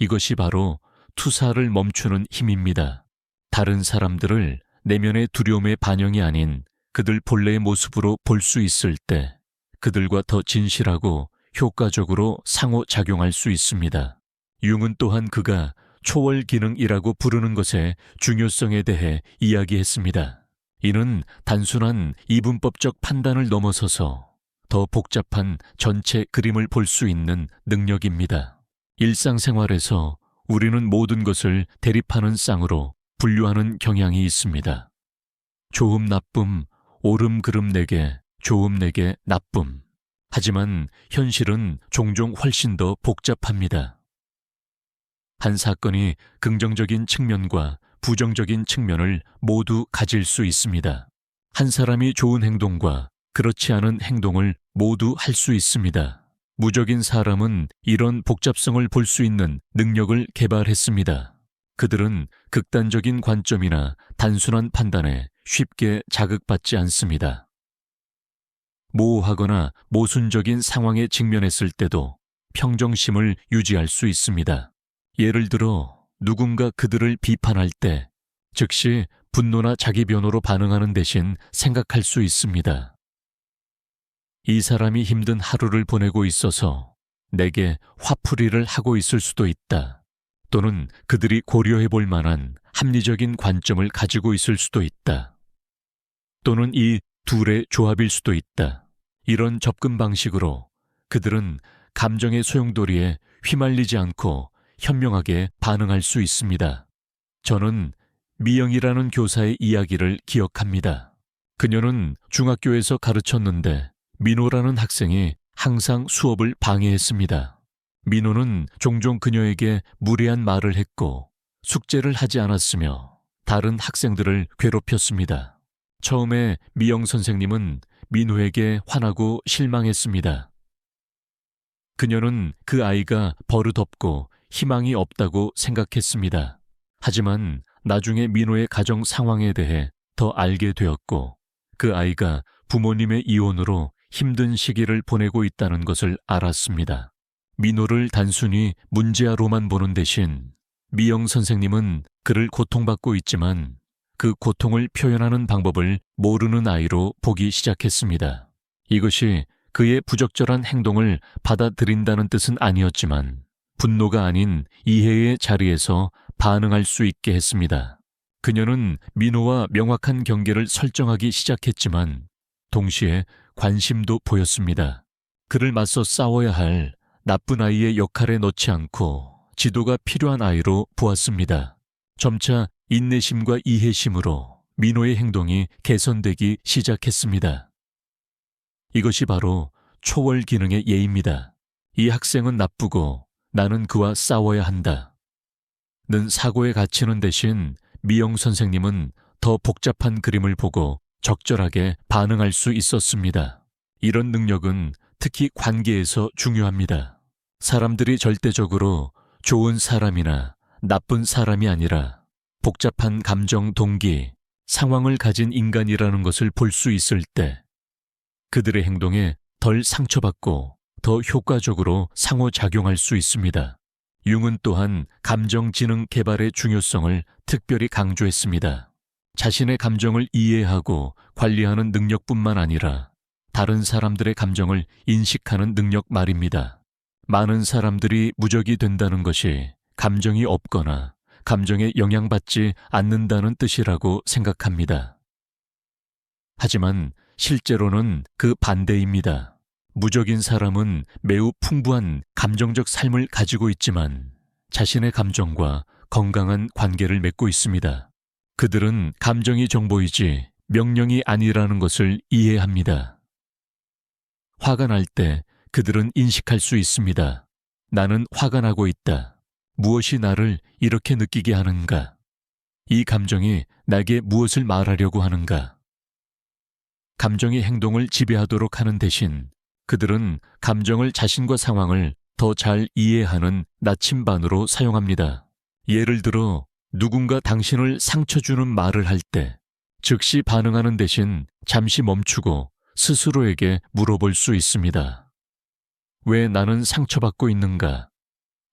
이것이 바로 투사를 멈추는 힘입니다. 다른 사람들을 내면의 두려움의 반영이 아닌 그들 본래의 모습으로 볼 수 있을 때 그들과 더 진실하고 효과적으로 상호작용할 수 있습니다. 융은 또한 그가 초월 기능이라고 부르는 것의 중요성에 대해 이야기했습니다. 이는 단순한 이분법적 판단을 넘어서서 더 복잡한 전체 그림을 볼 수 있는 능력입니다. 일상생활에서 우리는 모든 것을 대립하는 쌍으로 분류하는 경향이 있습니다. 좋음, 나쁨, 옳음, 그름 내게, 좋음 내게, 나쁨. 하지만 현실은 종종 훨씬 더 복잡합니다. 한 사건이 긍정적인 측면과 부정적인 측면을 모두 가질 수 있습니다. 한 사람이 좋은 행동과 그렇지 않은 행동을 모두 할 수 있습니다. 무적인 사람은 이런 복잡성을 볼 수 있는 능력을 개발했습니다. 그들은 극단적인 관점이나 단순한 판단에 쉽게 자극받지 않습니다. 모호하거나 모순적인 상황에 직면했을 때도 평정심을 유지할 수 있습니다. 예를 들어 누군가 그들을 비판할 때 즉시 분노나 자기 변호로 반응하는 대신 생각할 수 있습니다. 이 사람이 힘든 하루를 보내고 있어서 내게 화풀이를 하고 있을 수도 있다. 또는 그들이 고려해 볼 만한 합리적인 관점을 가지고 있을 수도 있다. 또는 이 둘의 조합일 수도 있다. 이런 접근 방식으로 그들은 감정의 소용돌이에 휘말리지 않고 현명하게 반응할 수 있습니다. 저는 미영이라는 교사의 이야기를 기억합니다. 그녀는 중학교에서 가르쳤는데 민호라는 학생이 항상 수업을 방해했습니다. 민호는 종종 그녀에게 무례한 말을 했고 숙제를 하지 않았으며 다른 학생들을 괴롭혔습니다. 처음에 미영 선생님은 민호에게 화나고 실망했습니다. 그녀는 그 아이가 버릇없고 희망이 없다고 생각했습니다. 하지만 나중에 민호의 가정 상황에 대해 더 알게 되었고 그 아이가 부모님의 이혼으로 힘든 시기를 보내고 있다는 것을 알았습니다. 민호를 단순히 문제아로만 보는 대신 미영 선생님은 그를 고통받고 있지만 그 고통을 표현하는 방법을 모르는 아이로 보기 시작했습니다. 이것이 그의 부적절한 행동을 받아들인다는 뜻은 아니었지만 분노가 아닌 이해의 자리에서 반응할 수 있게 했습니다. 그녀는 민호와 명확한 경계를 설정하기 시작했지만 동시에 관심도 보였습니다. 그를 맞서 싸워야 할 나쁜 아이의 역할에 넣지 않고 지도가 필요한 아이로 보았습니다. 점차 인내심과 이해심으로 민호의 행동이 개선되기 시작했습니다. 이것이 바로 초월 기능의 예입니다. 이 학생은 나쁘고 나는 그와 싸워야 한다. 는 사고에 갇히는 대신 미영 선생님은 더 복잡한 그림을 보고 적절하게 반응할 수 있었습니다. 이런 능력은 특히 관계에서 중요합니다. 사람들이 절대적으로 좋은 사람이나 나쁜 사람이 아니라 복잡한 감정 동기, 상황을 가진 인간이라는 것을 볼 수 있을 때 그들의 행동에 덜 상처받고 더 효과적으로 상호작용할 수 있습니다. 융은 또한 감정지능 개발의 중요성을 특별히 강조했습니다. 자신의 감정을 이해하고 관리하는 능력뿐만 아니라 다른 사람들의 감정을 인식하는 능력 말입니다. 많은 사람들이 무적이 된다는 것이 감정이 없거나 감정에 영향받지 않는다는 뜻이라고 생각합니다. 하지만 실제로는 그 반대입니다. 무적인 사람은 매우 풍부한 감정적 삶을 가지고 있지만 자신의 감정과 건강한 관계를 맺고 있습니다. 그들은 감정이 정보이지 명령이 아니라는 것을 이해합니다. 화가 날 때 그들은 인식할 수 있습니다. 나는 화가 나고 있다. 무엇이 나를 이렇게 느끼게 하는가? 이 감정이 나에게 무엇을 말하려고 하는가? 감정이 행동을 지배하도록 하는 대신 그들은 감정을 자신과 상황을 더 잘 이해하는 나침반으로 사용합니다. 예를 들어 누군가 당신을 상처 주는 말을 할 때 즉시 반응하는 대신 잠시 멈추고 스스로에게 물어볼 수 있습니다. 왜 나는 상처받고 있는가?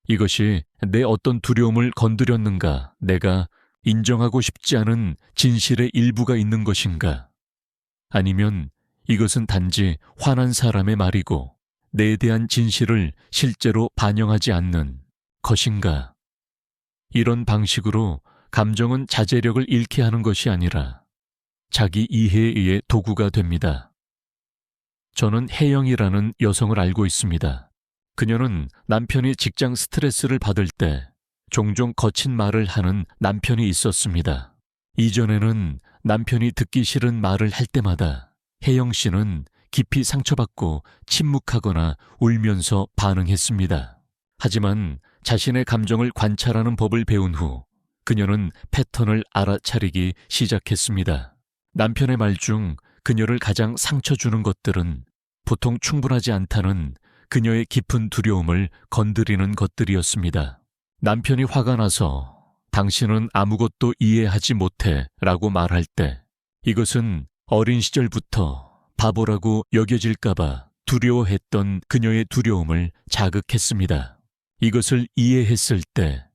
이것이 내 어떤 두려움을 건드렸는가? 내가 인정하고 싶지 않은 진실의 일부가 있는 것인가? 아니면 이것은 단지 화난 사람의 말이고 내에 대한 진실을 실제로 반영하지 않는 것인가? 이런 방식으로 감정은 자제력을 잃게 하는 것이 아니라 자기 이해에 의해 도구가 됩니다. 저는 혜영이라는 여성을 알고 있습니다. 그녀는 남편이 직장 스트레스를 받을 때 종종 거친 말을 하는 남편이 있었습니다. 이전에는 남편이 듣기 싫은 말을 할 때마다 혜영 씨는 깊이 상처받고 침묵하거나 울면서 반응했습니다. 하지만 자신의 감정을 관찰하는 법을 배운 후 그녀는 패턴을 알아차리기 시작했습니다. 남편의 말 중 그녀를 가장 상처 주는 것들은 보통 충분하지 않다는 그녀의 깊은 두려움을 건드리는 것들이었습니다. 남편이 화가 나서 당신은 아무것도 이해하지 못해 라고 말할 때 이것은 어린 시절부터 바보라고 여겨질까봐 두려워했던 그녀의 두려움을 자극했습니다. 이것을 이해했을 때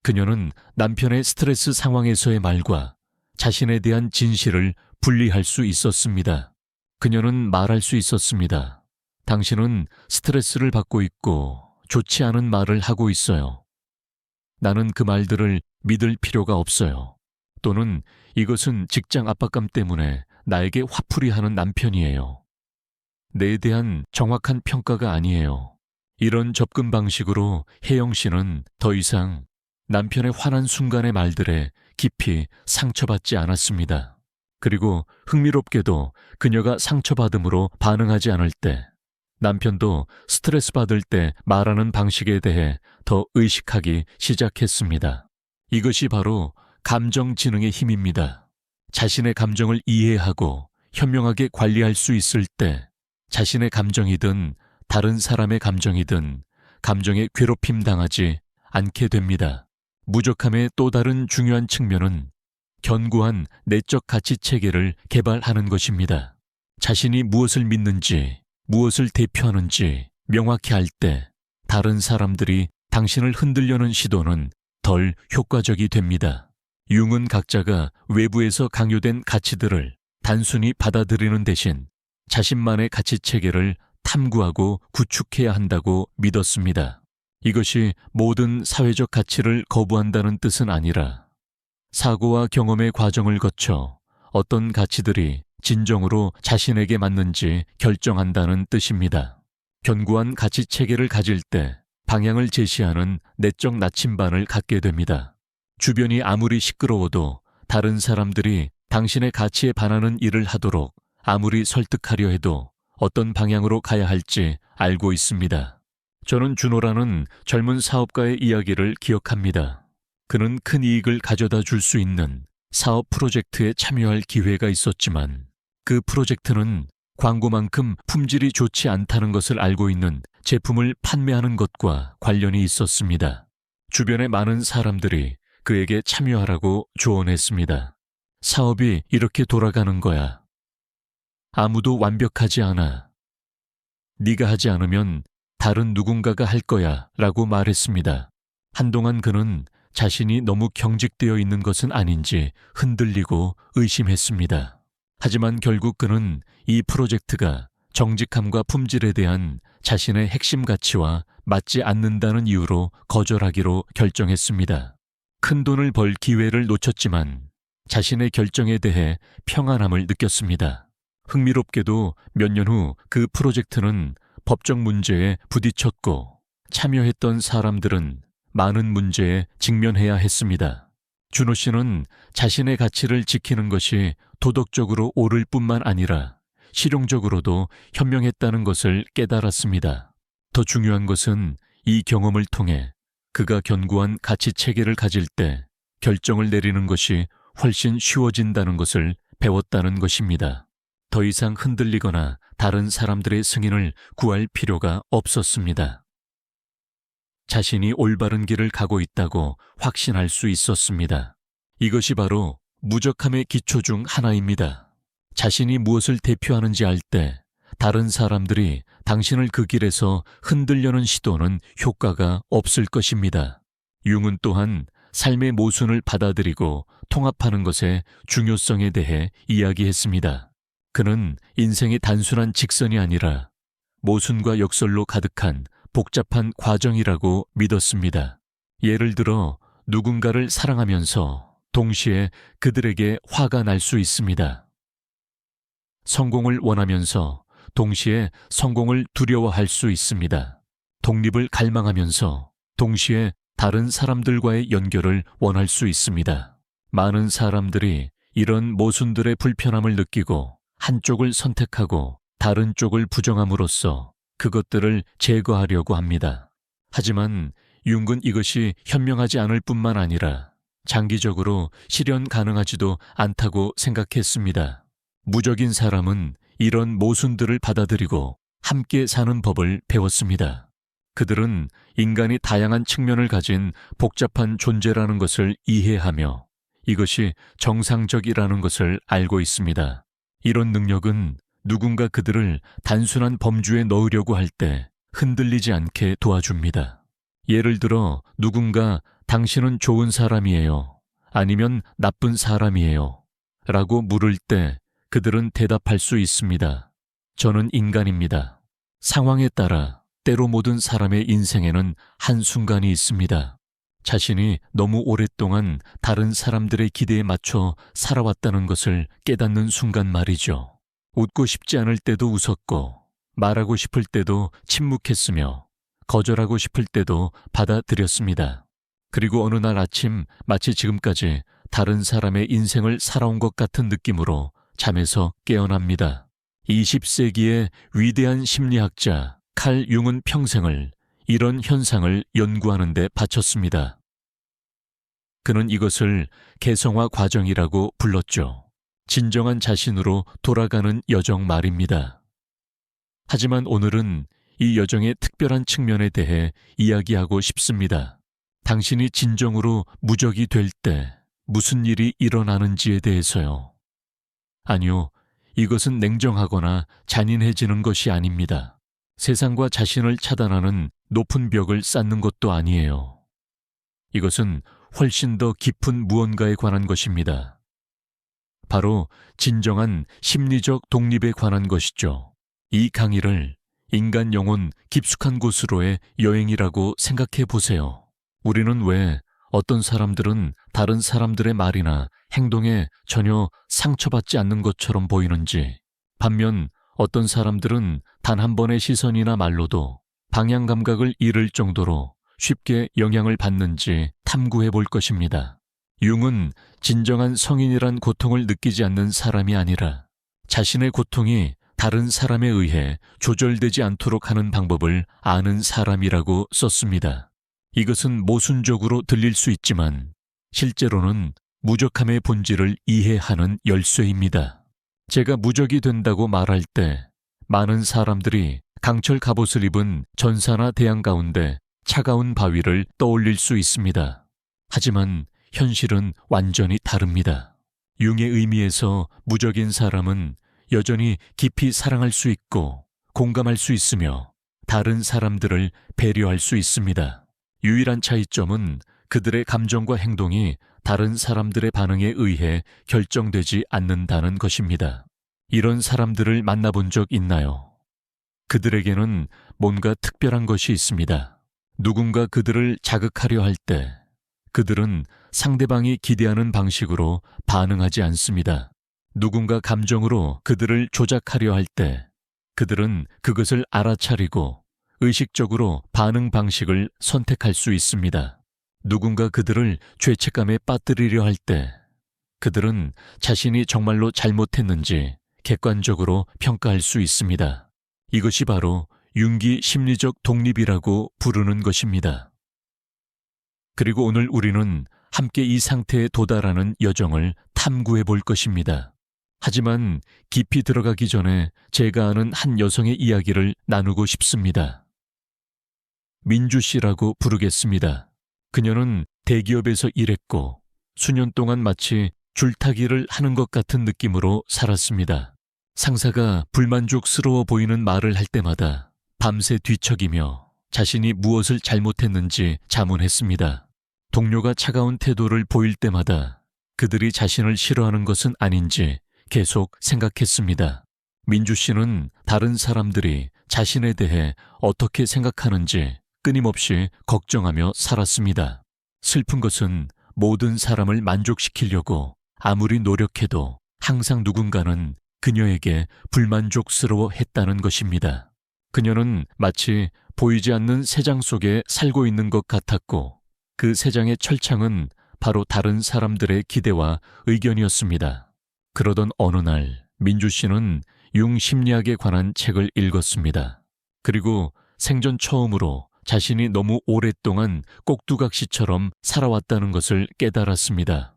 그녀는 남편의 스트레스 상황에서의 말과 자신에 대한 진실을 분리할 수 있었습니다. 그녀는 말할 수 있었습니다. 당신은 스트레스를 받고 있고 좋지 않은 말을 하고 있어요. 나는 그 말들을 믿을 필요가 없어요. 또는 이것은 직장 압박감 때문에 나에게 화풀이 하는 남편이에요. 내에 대한 정확한 평가가 아니에요. 이런 접근 방식으로 혜영 씨는 더 이상 남편의 화난 순간의 말들에 깊이 상처받지 않았습니다. 그리고 흥미롭게도 그녀가 상처받음으로 반응하지 않을 때, 남편도 스트레스 받을 때 말하는 방식에 대해 더 의식하기 시작했습니다. 이것이 바로 감정지능의 힘입니다. 자신의 감정을 이해하고 현명하게 관리할 수 있을 때 자신의 감정이든 다른 사람의 감정이든 감정에 괴롭힘 당하지 않게 됩니다. 무적함의 또 다른 중요한 측면은 견고한 내적 가치 체계를 개발하는 것입니다. 자신이 무엇을 믿는지, 무엇을 대표하는지 명확히 알 때 다른 사람들이 당신을 흔들려는 시도는 덜 효과적이 됩니다. 융은 각자가 외부에서 강요된 가치들을 단순히 받아들이는 대신 자신만의 가치 체계를 탐구하고 구축해야 한다고 믿었습니다. 이것이 모든 사회적 가치를 거부한다는 뜻은 아니라 사고와 경험의 과정을 거쳐 어떤 가치들이 진정으로 자신에게 맞는지 결정한다는 뜻입니다. 견고한 가치 체계를 가질 때 방향을 제시하는 내적 나침반을 갖게 됩니다. 주변이 아무리 시끄러워도 다른 사람들이 당신의 가치에 반하는 일을 하도록 아무리 설득하려 해도 어떤 방향으로 가야 할지 알고 있습니다. 저는 준호라는 젊은 사업가의 이야기를 기억합니다. 그는 큰 이익을 가져다 줄 수 있는 사업 프로젝트에 참여할 기회가 있었지만 그 프로젝트는 광고만큼 품질이 좋지 않다는 것을 알고 있는 제품을 판매하는 것과 관련이 있었습니다. 주변의 많은 사람들이 그에게 참여하라고 조언했습니다. 사업이 이렇게 돌아가는 거야. 아무도 완벽하지 않아. 네가 하지 않으면 다른 누군가가 할 거야 라고 말했습니다. 한동안 그는 자신이 너무 경직되어 있는 것은 아닌지 흔들리고 의심했습니다. 하지만 결국 그는 이 프로젝트가 정직함과 품질에 대한 자신의 핵심 가치와 맞지 않는다는 이유로 거절하기로 결정했습니다. 큰 돈을 벌 기회를 놓쳤지만 자신의 결정에 대해 평안함을 느꼈습니다. 흥미롭게도 몇 년 후 그 프로젝트는 법적 문제에 부딪혔고 참여했던 사람들은 많은 문제에 직면해야 했습니다. 준호 씨는 자신의 가치를 지키는 것이 도덕적으로 옳을 뿐만 아니라 실용적으로도 현명했다는 것을 깨달았습니다. 더 중요한 것은 이 경험을 통해 그가 견고한 가치 체계를 가질 때 결정을 내리는 것이 훨씬 쉬워진다는 것을 배웠다는 것입니다. 더 이상 흔들리거나 다른 사람들의 승인을 구할 필요가 없었습니다. 자신이 올바른 길을 가고 있다고 확신할 수 있었습니다. 이것이 바로 무적함의 기초 중 하나입니다. 자신이 무엇을 대표하는지 알 때 다른 사람들이 당신을 그 길에서 흔들려는 시도는 효과가 없을 것입니다. 융은 또한 삶의 모순을 받아들이고 통합하는 것의 중요성에 대해 이야기했습니다. 그는 인생이 단순한 직선이 아니라 모순과 역설로 가득한 복잡한 과정이라고 믿었습니다. 예를 들어 누군가를 사랑하면서 동시에 그들에게 화가 날 수 있습니다. 성공을 원하면서 동시에 성공을 두려워할 수 있습니다. 독립을 갈망하면서 동시에 다른 사람들과의 연결을 원할 수 있습니다. 많은 사람들이 이런 모순들의 불편함을 느끼고 한쪽을 선택하고 다른 쪽을 부정함으로써 그것들을 제거하려고 합니다. 하지만 융은 이것이 현명하지 않을 뿐만 아니라 장기적으로 실현 가능하지도 않다고 생각했습니다. 무적인 사람은 이런 모순들을 받아들이고 함께 사는 법을 배웠습니다. 그들은 인간이 다양한 측면을 가진 복잡한 존재라는 것을 이해하며 이것이 정상적이라는 것을 알고 있습니다. 이런 능력은 누군가 그들을 단순한 범주에 넣으려고 할 때 흔들리지 않게 도와줍니다. 예를 들어 누군가 당신은 좋은 사람이에요. 아니면 나쁜 사람이에요. 라고 물을 때 그들은 대답할 수 있습니다. 저는 인간입니다. 상황에 따라 때로 모든 사람의 인생에는 한순간이 있습니다. 자신이 너무 오랫동안 다른 사람들의 기대에 맞춰 살아왔다는 것을 깨닫는 순간 말이죠. 웃고 싶지 않을 때도 웃었고 말하고 싶을 때도 침묵했으며 거절하고 싶을 때도 받아들였습니다. 그리고 어느 날 아침 마치 지금까지 다른 사람의 인생을 살아온 것 같은 느낌으로 잠에서 깨어납니다. 20세기의 위대한 심리학자 칼 융은 평생을 이런 현상을 연구하는 데 바쳤습니다. 그는 이것을 개성화 과정이라고 불렀죠. 진정한 자신으로 돌아가는 여정 말입니다. 하지만 오늘은 이 여정의 특별한 측면에 대해 이야기하고 싶습니다. 당신이 진정으로 무적이 될 때 무슨 일이 일어나는지에 대해서요. 아니요, 이것은 냉정하거나 잔인해지는 것이 아닙니다. 세상과 자신을 차단하는 높은 벽을 쌓는 것도 아니에요. 이것은 훨씬 더 깊은 무언가에 관한 것입니다. 바로 진정한 심리적 독립에 관한 것이죠. 이 강의를 인간 영혼 깊숙한 곳으로의 여행이라고 생각해 보세요. 우리는 왜 어떤 사람들은 다른 사람들의 말이나 행동에 전혀 상처받지 않는 것처럼 보이는지, 반면 어떤 사람들은 단 한 번의 시선이나 말로도 방향 감각을 잃을 정도로 쉽게 영향을 받는지 탐구해 볼 것입니다. 융은 진정한 성인이란 고통을 느끼지 않는 사람이 아니라 자신의 고통이 다른 사람에 의해 조절되지 않도록 하는 방법을 아는 사람이라고 썼습니다. 이것은 모순적으로 들릴 수 있지만 실제로는 무적함의 본질을 이해하는 열쇠입니다. 제가 무적이 된다고 말할 때 많은 사람들이 강철 갑옷을 입은 전사나 대양 가운데 차가운 바위를 떠올릴 수 있습니다. 하지만 현실은 완전히 다릅니다. 융의 의미에서 무적인 사람은 여전히 깊이 사랑할 수 있고 공감할 수 있으며 다른 사람들을 배려할 수 있습니다. 유일한 차이점은 그들의 감정과 행동이 다른 사람들의 반응에 의해 결정되지 않는다는 것입니다. 이런 사람들을 만나본 적 있나요? 그들에게는 뭔가 특별한 것이 있습니다. 누군가 그들을 자극하려 할 때 그들은 상대방이 기대하는 방식으로 반응하지 않습니다. 누군가 감정으로 그들을 조작하려 할 때 그들은 그것을 알아차리고 의식적으로 반응 방식을 선택할 수 있습니다. 누군가 그들을 죄책감에 빠뜨리려 할 때 그들은 자신이 정말로 잘못했는지 객관적으로 평가할 수 있습니다. 이것이 바로 융기 심리적 독립이라고 부르는 것입니다. 그리고 오늘 우리는 함께 이 상태에 도달하는 여정을 탐구해 볼 것입니다. 하지만 깊이 들어가기 전에 제가 아는 한 여성의 이야기를 나누고 싶습니다. 민주 씨라고 부르겠습니다. 그녀는 대기업에서 일했고 수년 동안 마치 줄타기를 하는 것 같은 느낌으로 살았습니다. 상사가 불만족스러워 보이는 말을 할 때마다 밤새 뒤척이며 자신이 무엇을 잘못했는지 자문했습니다. 동료가 차가운 태도를 보일 때마다 그들이 자신을 싫어하는 것은 아닌지 계속 생각했습니다. 민주 씨는 다른 사람들이 자신에 대해 어떻게 생각하는지 끊임없이 걱정하며 살았습니다. 슬픈 것은 모든 사람을 만족시키려고 아무리 노력해도 항상 누군가는 그녀에게 불만족스러워 했다는 것입니다. 그녀는 마치 보이지 않는 새장 속에 살고 있는 것 같았고 그 새장의 철창은 바로 다른 사람들의 기대와 의견이었습니다. 그러던 어느 날 민주 씨는 융 심리학에 관한 책을 읽었습니다. 그리고 생전 처음으로 자신이 너무 오랫동안 꼭두각시처럼 살아왔다는 것을 깨달았습니다.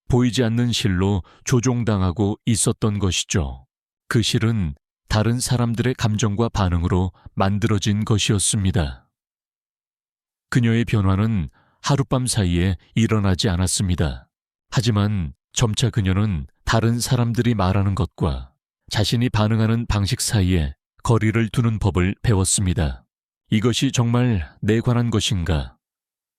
보이지 않는 실로 조종당하고 있었던 것이죠. 그 실은 다른 사람들의 감정과 반응으로 만들어진 것이었습니다. 그녀의 변화는 하룻밤 사이에 일어나지 않았습니다. 하지만 점차 그녀는 다른 사람들이 말하는 것과 자신이 반응하는 방식 사이에 거리를 두는 법을 배웠습니다. 이것이 정말 내 관한 것인가?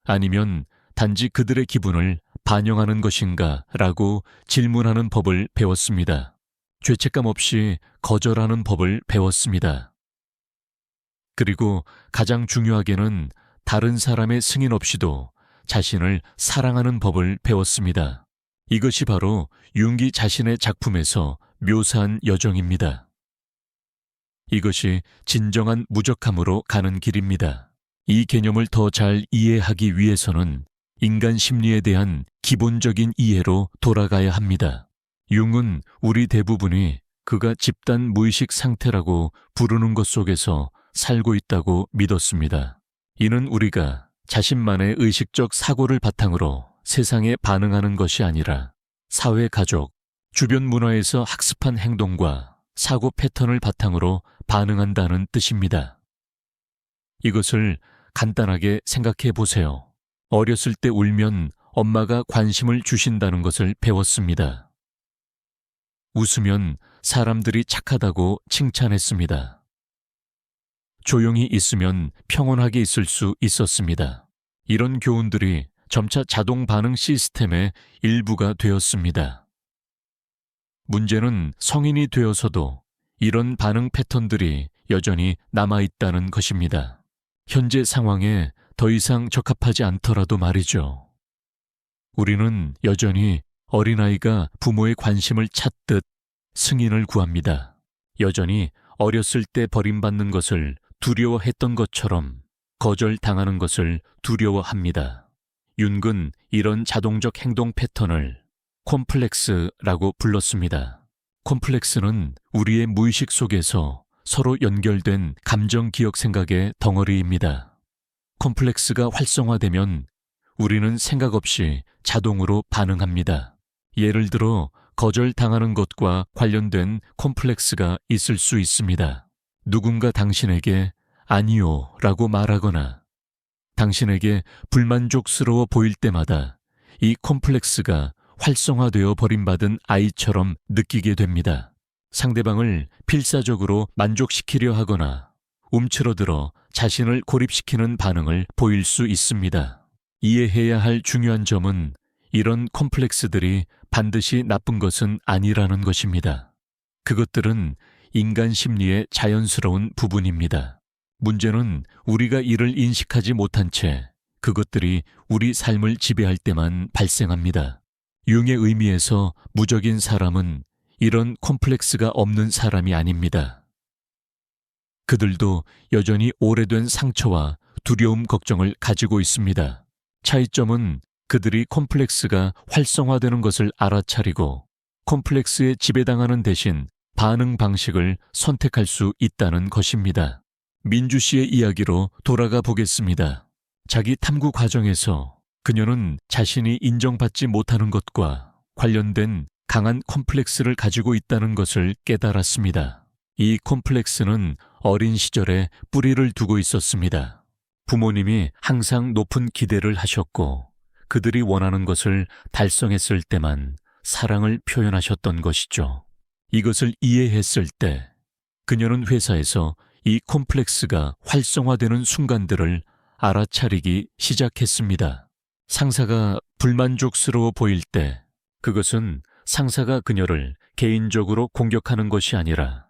아니면 단지 그들의 기분을 반영하는 것인가? 라고 질문하는 법을 배웠습니다. 죄책감 없이 거절하는 법을 배웠습니다. 그리고 가장 중요하게는 다른 사람의 승인 없이도 자신을 사랑하는 법을 배웠습니다. 이것이 바로 융기 자신의 작품에서 묘사한 여정입니다. 이것이 진정한 무적함으로 가는 길입니다. 이 개념을 더 잘 이해하기 위해서는 인간 심리에 대한 기본적인 이해로 돌아가야 합니다. 융은 우리 대부분이 그가 집단 무의식 상태라고 부르는 것 속에서 살고 있다고 믿었습니다. 이는 우리가 자신만의 의식적 사고를 바탕으로 세상에 반응하는 것이 아니라 사회, 가족, 주변 문화에서 학습한 행동과 사고 패턴을 바탕으로 반응한다는 뜻입니다. 이것을 간단하게 생각해 보세요. 어렸을 때 울면 엄마가 관심을 주신다는 것을 배웠습니다. 웃으면 사람들이 착하다고 칭찬했습니다. 조용히 있으면 평온하게 있을 수 있었습니다. 이런 교훈들이 점차 자동 반응 시스템의 일부가 되었습니다. 문제는 성인이 되어서도 이런 반응 패턴들이 여전히 남아있다는 것입니다. 현재 상황에 더 이상 적합하지 않더라도 말이죠. 우리는 여전히 어린아이가 부모의 관심을 찾듯 승인을 구합니다. 여전히 어렸을 때 버림받는 것을 두려워했던 것처럼 거절당하는 것을 두려워합니다. 융은 이런 자동적 행동 패턴을 콤플렉스라고 불렀습니다. 콤플렉스는 우리의 무의식 속에서 서로 연결된 감정, 기억, 생각의 덩어리입니다. 콤플렉스가 활성화되면 우리는 생각 없이 자동으로 반응합니다. 예를 들어 거절당하는 것과 관련된 콤플렉스가 있을 수 있습니다. 누군가 당신에게 아니요 라고 말하거나 당신에게 불만족스러워 보일 때마다 이 콤플렉스가 활성화되어 버림받은 아이처럼 느끼게 됩니다. 상대방을 필사적으로 만족시키려 하거나 움츠러들어 자신을 고립시키는 반응을 보일 수 있습니다. 이해해야 할 중요한 점은 이런 콤플렉스들이 반드시 나쁜 것은 아니라는 것입니다. 그것들은 인간 심리의 자연스러운 부분입니다. 문제는 우리가 이를 인식하지 못한 채 그것들이 우리 삶을 지배할 때만 발생합니다. 융의 의미에서 무적인 사람은 이런 콤플렉스가 없는 사람이 아닙니다. 그들도 여전히 오래된 상처와 두려움, 걱정을 가지고 있습니다. 차이점은 그들이 콤플렉스가 활성화되는 것을 알아차리고 콤플렉스에 지배당하는 대신 반응 방식을 선택할 수 있다는 것입니다. 민주 씨의 이야기로 돌아가 보겠습니다. 자기 탐구 과정에서 그녀는 자신이 인정받지 못하는 것과 관련된 강한 콤플렉스를 가지고 있다는 것을 깨달았습니다. 이 콤플렉스는 어린 시절에 뿌리를 두고 있었습니다. 부모님이 항상 높은 기대를 하셨고 그들이 원하는 것을 달성했을 때만 사랑을 표현하셨던 것이죠. 이것을 이해했을 때 그녀는 회사에서 이 콤플렉스가 활성화되는 순간들을 알아차리기 시작했습니다. 상사가 불만족스러워 보일 때 그것은 상사가 그녀를 개인적으로 공격하는 것이 아니라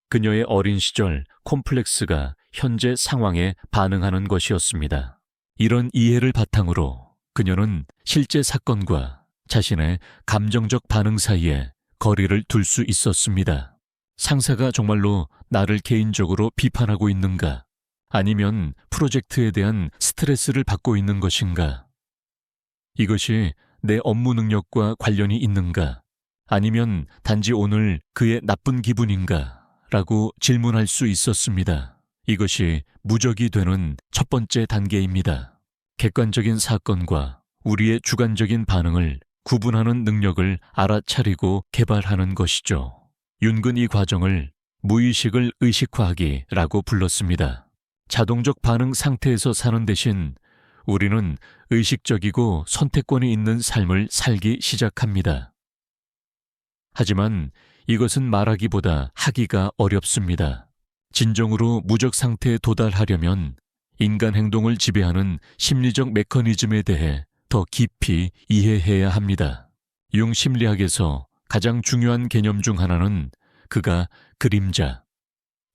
그녀의 어린 시절 콤플렉스가 현재 상황에 반응하는 것이었습니다. 이런 이해를 바탕으로 그녀는 실제 사건과 자신의 감정적 반응 사이에 거리를 둘 수 있었습니다. 상사가 정말로 나를 개인적으로 비판하고 있는가? 아니면 프로젝트에 대한 스트레스를 받고 있는 것인가? 이것이 내 업무 능력과 관련이 있는가? 아니면 단지 오늘 그의 나쁜 기분인가? 라고 질문할 수 있었습니다. 이것이 무적이 되는 첫 번째 단계입니다. 객관적인 사건과 우리의 주관적인 반응을 구분하는 능력을 알아차리고 개발하는 것이죠. 융은 이 과정을 무의식을 의식화하기라고 불렀습니다. 자동적 반응 상태에서 사는 대신 우리는 의식적이고 선택권이 있는 삶을 살기 시작합니다. 하지만 이것은 말하기보다 하기가 어렵습니다. 진정으로 무적 상태에 도달하려면 인간 행동을 지배하는 심리적 메커니즘에 대해 더 깊이 이해해야 합니다. 융 심리학에서 가장 중요한 개념 중 하나는 그가 그림자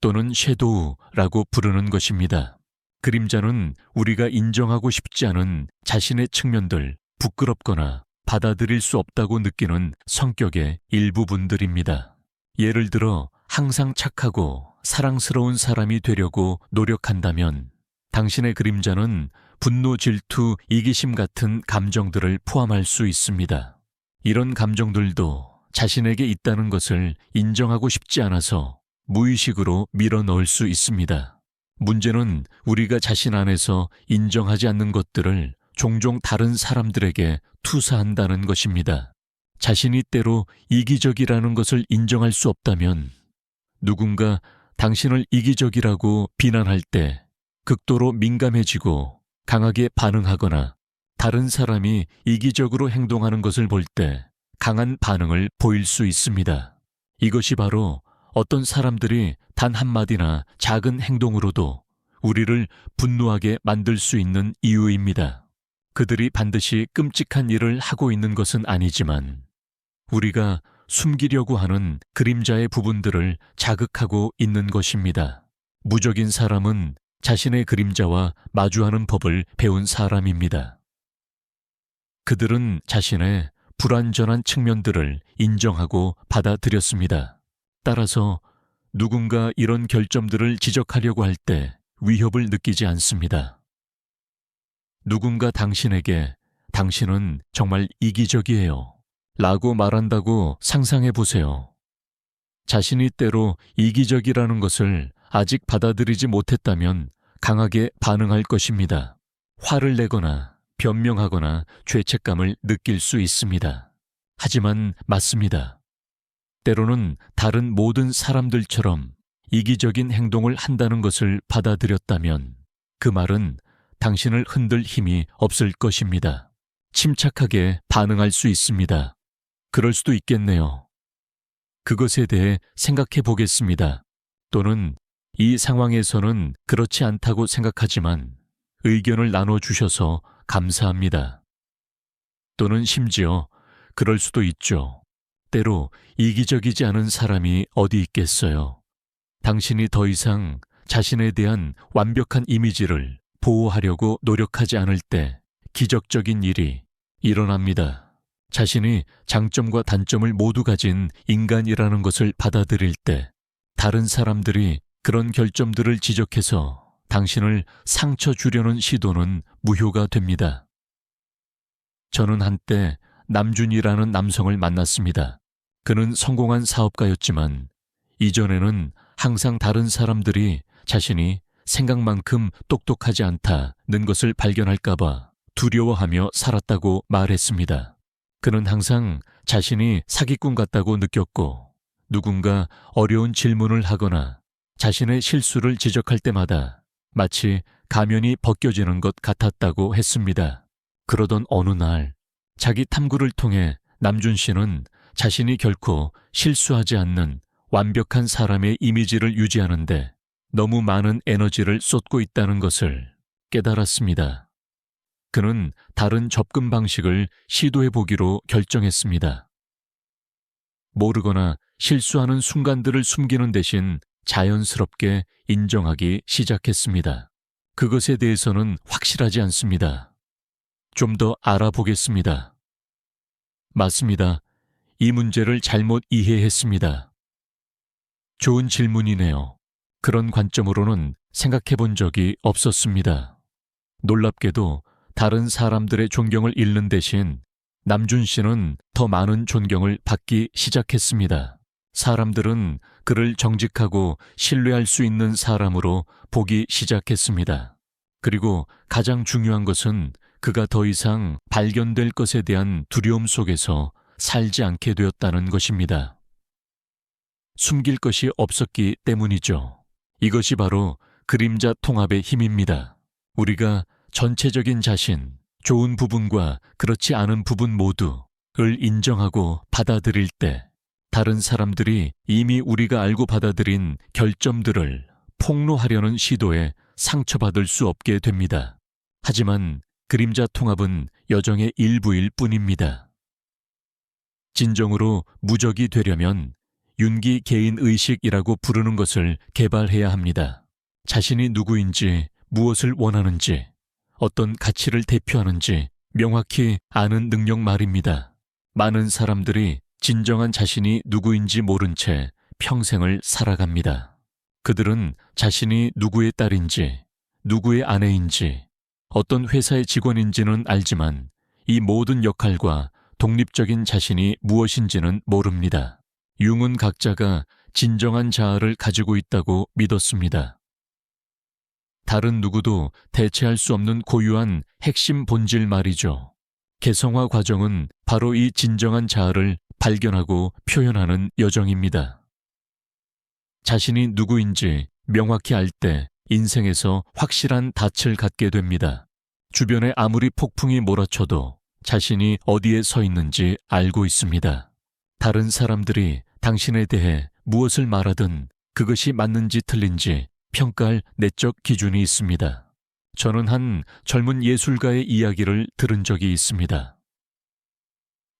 또는 섀도우라고 부르는 것입니다. 그림자는 우리가 인정하고 싶지 않은 자신의 측면들, 부끄럽거나 받아들일 수 없다고 느끼는 성격의 일부분들입니다. 예를 들어 항상 착하고 사랑스러운 사람이 되려고 노력한다면 당신의 그림자는 분노, 질투, 이기심 같은 감정들을 포함할 수 있습니다. 이런 감정들도 자신에게 있다는 것을 인정하고 싶지 않아서 무의식으로 밀어넣을 수 있습니다. 문제는 우리가 자신 안에서 인정하지 않는 것들을 종종 다른 사람들에게 투사한다는 것입니다. 자신이 때로 이기적이라는 것을 인정할 수 없다면 누군가 당신을 이기적이라고 비난할 때 극도로 민감해지고 강하게 반응하거나 다른 사람이 이기적으로 행동하는 것을 볼 때 강한 반응을 보일 수 있습니다. 이것이 바로 어떤 사람들이 단 한마디나 작은 행동으로도 우리를 분노하게 만들 수 있는 이유입니다. 그들이 반드시 끔찍한 일을 하고 있는 것은 아니지만 우리가 숨기려고 하는 그림자의 부분들을 자극하고 있는 것입니다. 무적인 사람은 자신의 그림자와 마주하는 법을 배운 사람입니다. 그들은 자신의 불완전한 측면들을 인정하고 받아들였습니다. 따라서 누군가 이런 결점들을 지적하려고 할 때 위협을 느끼지 않습니다. 누군가 당신에게 당신은 정말 이기적이에요 라고 말한다고 상상해 보세요. 자신이 때로 이기적이라는 것을 아직 받아들이지 못했다면 강하게 반응할 것입니다. 화를 내거나 변명하거나 죄책감을 느낄 수 있습니다. 하지만 맞습니다. 때로는 다른 모든 사람들처럼 이기적인 행동을 한다는 것을 받아들였다면 그 말은 당신을 흔들 힘이 없을 것입니다. 침착하게 반응할 수 있습니다. 그럴 수도 있겠네요. 그것에 대해 생각해 보겠습니다. 또는 이 상황에서는 그렇지 않다고 생각하지만 의견을 나눠주셔서 감사합니다. 또는 심지어 그럴 수도 있죠. 때로 이기적이지 않은 사람이 어디 있겠어요. 당신이 더 이상 자신에 대한 완벽한 이미지를 보호하려고 노력하지 않을 때 기적적인 일이 일어납니다. 자신이 장점과 단점을 모두 가진 인간이라는 것을 받아들일 때 다른 사람들이 그런 결점들을 지적해서 당신을 상처 주려는 시도는 무효가 됩니다. 저는 한때 남준이라는 남성을 만났습니다. 그는 성공한 사업가였지만 이전에는 항상 다른 사람들이 자신이 생각만큼 똑똑하지 않다는 것을 발견할까봐 두려워하며 살았다고 말했습니다. 그는 항상 자신이 사기꾼 같다고 느꼈고 누군가 어려운 질문을 하거나 자신의 실수를 지적할 때마다 마치 가면이 벗겨지는 것 같았다고 했습니다. 그러던 어느 날 자기 탐구를 통해 남준 씨는 자신이 결코 실수하지 않는 완벽한 사람의 이미지를 유지하는데 너무 많은 에너지를 쏟고 있다는 것을 깨달았습니다. 그는 다른 접근 방식을 시도해 보기로 결정했습니다. 모르거나 실수하는 순간들을 숨기는 대신 자연스럽게 인정하기 시작했습니다. 그것에 대해서는 확실하지 않습니다. 좀 더 알아보겠습니다. 맞습니다. 이 문제를 잘못 이해했습니다. 좋은 질문이네요. 그런 관점으로는 생각해 본 적이 없었습니다. 놀랍게도 다른 사람들의 존경을 잃는 대신 남준 씨는 더 많은 존경을 받기 시작했습니다. 사람들은 그를 정직하고 신뢰할 수 있는 사람으로 보기 시작했습니다. 그리고 가장 중요한 것은 그가 더 이상 발견될 것에 대한 두려움 속에서 살지 않게 되었다는 것입니다. 숨길 것이 없었기 때문이죠. 이것이 바로 그림자 통합의 힘입니다. 우리가 전체적인 자신, 좋은 부분과 그렇지 않은 부분 모두를 인정하고 받아들일 때 다른 사람들이 이미 우리가 알고 받아들인 결점들을 폭로하려는 시도에 상처받을 수 없게 됩니다. 하지만 그림자 통합은 여정의 일부일 뿐입니다. 진정으로 무적이 되려면 윤기 개인 의식이라고 부르는 것을 개발해야 합니다. 자신이 누구인지, 무엇을 원하는지, 어떤 가치를 대표하는지 명확히 아는 능력 말입니다. 많은 사람들이 진정한 자신이 누구인지 모른 채 평생을 살아갑니다. 그들은 자신이 누구의 딸인지, 누구의 아내인지, 어떤 회사의 직원인지는 알지만 이 모든 역할과 독립적인 자신이 무엇인지는 모릅니다. 융은 각자가 진정한 자아를 가지고 있다고 믿었습니다. 다른 누구도 대체할 수 없는 고유한 핵심 본질 말이죠. 개성화 과정은 바로 이 진정한 자아를 발견하고 표현하는 여정입니다. 자신이 누구인지 명확히 알 때 인생에서 확실한 닻을 갖게 됩니다. 주변에 아무리 폭풍이 몰아쳐도 자신이 어디에 서 있는지 알고 있습니다. 다른 사람들이 당신에 대해 무엇을 말하든 그것이 맞는지 틀린지 평가할 내적 기준이 있습니다. 저는 한 젊은 예술가의 이야기를 들은 적이 있습니다.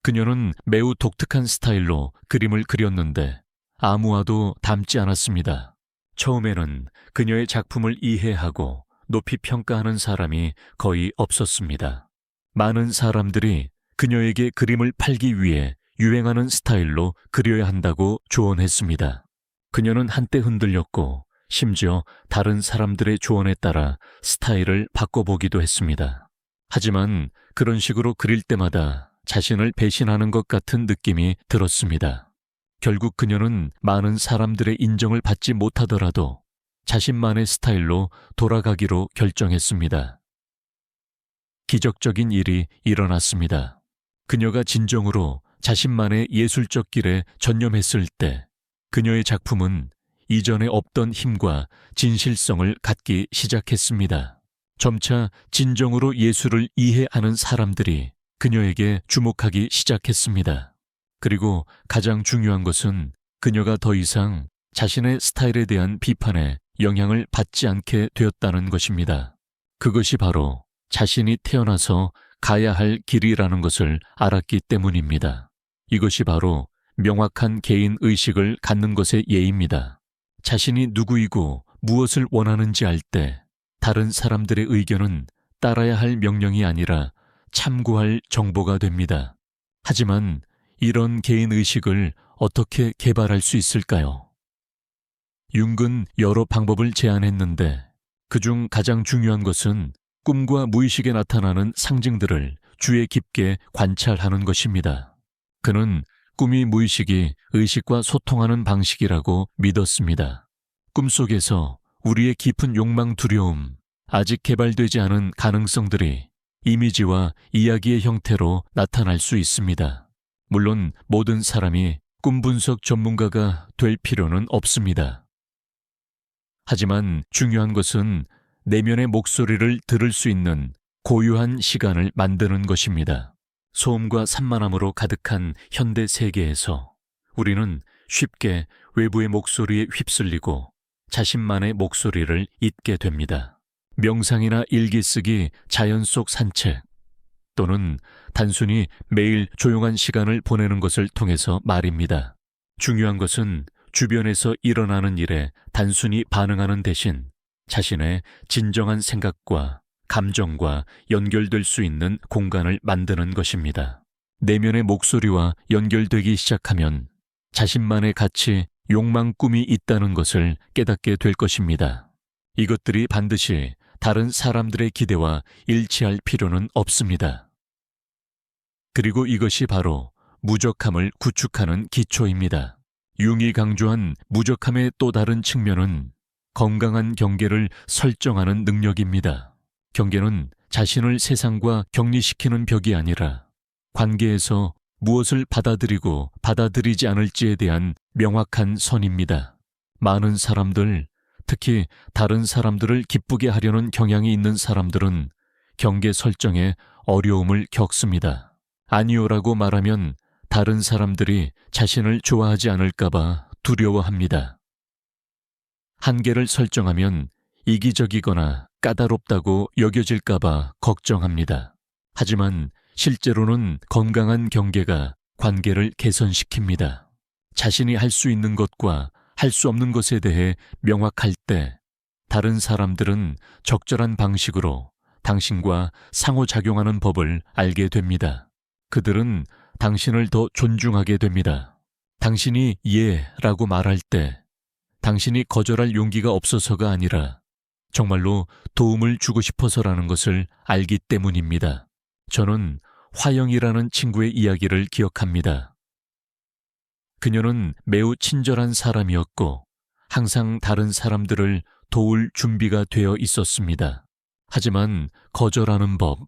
그녀는 매우 독특한 스타일로 그림을 그렸는데 아무와도 닮지 않았습니다. 처음에는 그녀의 작품을 이해하고 높이 평가하는 사람이 거의 없었습니다. 많은 사람들이 그녀에게 그림을 팔기 위해 유행하는 스타일로 그려야 한다고 조언했습니다. 그녀는 한때 흔들렸고 심지어 다른 사람들의 조언에 따라 스타일을 바꿔보기도 했습니다. 하지만 그런 식으로 그릴 때마다 자신을 배신하는 것 같은 느낌이 들었습니다. 결국 그녀는 많은 사람들의 인정을 받지 못하더라도 자신만의 스타일로 돌아가기로 결정했습니다. 기적적인 일이 일어났습니다. 그녀가 진정으로 자신만의 예술적 길에 전념했을 때 그녀의 작품은 이전에 없던 힘과 진실성을 갖기 시작했습니다. 점차 진정으로 예술을 이해하는 사람들이 그녀에게 주목하기 시작했습니다. 그리고 가장 중요한 것은 그녀가 더 이상 자신의 스타일에 대한 비판에 영향을 받지 않게 되었다는 것입니다. 그것이 바로 자신이 태어나서 가야 할 길이라는 것을 알았기 때문입니다. 이것이 바로 명확한 개인 의식을 갖는 것의 예입니다. 자신이 누구이고 무엇을 원하는지 알 때 다른 사람들의 의견은 따라야 할 명령이 아니라 참고할 정보가 됩니다. 하지만 이런 개인 의식을 어떻게 개발할 수 있을까요? 융은 여러 방법을 제안했는데 그중 가장 중요한 것은 꿈과 무의식에 나타나는 상징들을 주의 깊게 관찰하는 것입니다. 그는 꿈이 무의식이 의식과 소통하는 방식이라고 믿었습니다. 꿈속에서 우리의 깊은 욕망, 두려움, 아직 개발되지 않은 가능성들이 이미지와 이야기의 형태로 나타날 수 있습니다. 물론 모든 사람이 꿈 분석 전문가가 될 필요는 없습니다. 하지만 중요한 것은 내면의 목소리를 들을 수 있는 고유한 시간을 만드는 것입니다. 소음과 산만함으로 가득한 현대 세계에서 우리는 쉽게 외부의 목소리에 휩쓸리고 자신만의 목소리를 잊게 됩니다. 명상이나 일기 쓰기, 자연 속 산책 또는 단순히 매일 조용한 시간을 보내는 것을 통해서 말입니다. 중요한 것은 주변에서 일어나는 일에 단순히 반응하는 대신 자신의 진정한 생각과 감정과 연결될 수 있는 공간을 만드는 것입니다. 내면의 목소리와 연결되기 시작하면 자신만의 가치, 욕망, 꿈이 있다는 것을 깨닫게 될 것입니다. 이것들이 반드시 다른 사람들의 기대와 일치할 필요는 없습니다. 그리고 이것이 바로 무적함을 구축하는 기초입니다. 융이 강조한 무적함의 또 다른 측면은 건강한 경계를 설정하는 능력입니다. 경계는 자신을 세상과 격리시키는 벽이 아니라 관계에서 무엇을 받아들이고 받아들이지 않을지에 대한 명확한 선입니다. 많은 사람들, 특히 다른 사람들을 기쁘게 하려는 경향이 있는 사람들은 경계 설정에 어려움을 겪습니다. 아니요라고 말하면 다른 사람들이 자신을 좋아하지 않을까봐 두려워합니다. 한계를 설정하면 이기적이거나 까다롭다고 여겨질까봐 걱정합니다. 하지만 실제로는 건강한 경계가 관계를 개선시킵니다. 자신이 할 수 있는 것과 할 수 없는 것에 대해 명확할 때 다른 사람들은 적절한 방식으로 당신과 상호작용하는 법을 알게 됩니다. 그들은 당신을 더 존중하게 됩니다. 당신이 예 라고 말할 때 당신이 거절할 용기가 없어서가 아니라 정말로 도움을 주고 싶어서라는 것을 알기 때문입니다. 저는 화영이라는 친구의 이야기를 기억합니다. 그녀는 매우 친절한 사람이었고 항상 다른 사람들을 도울 준비가 되어 있었습니다. 하지만 거절하는 법,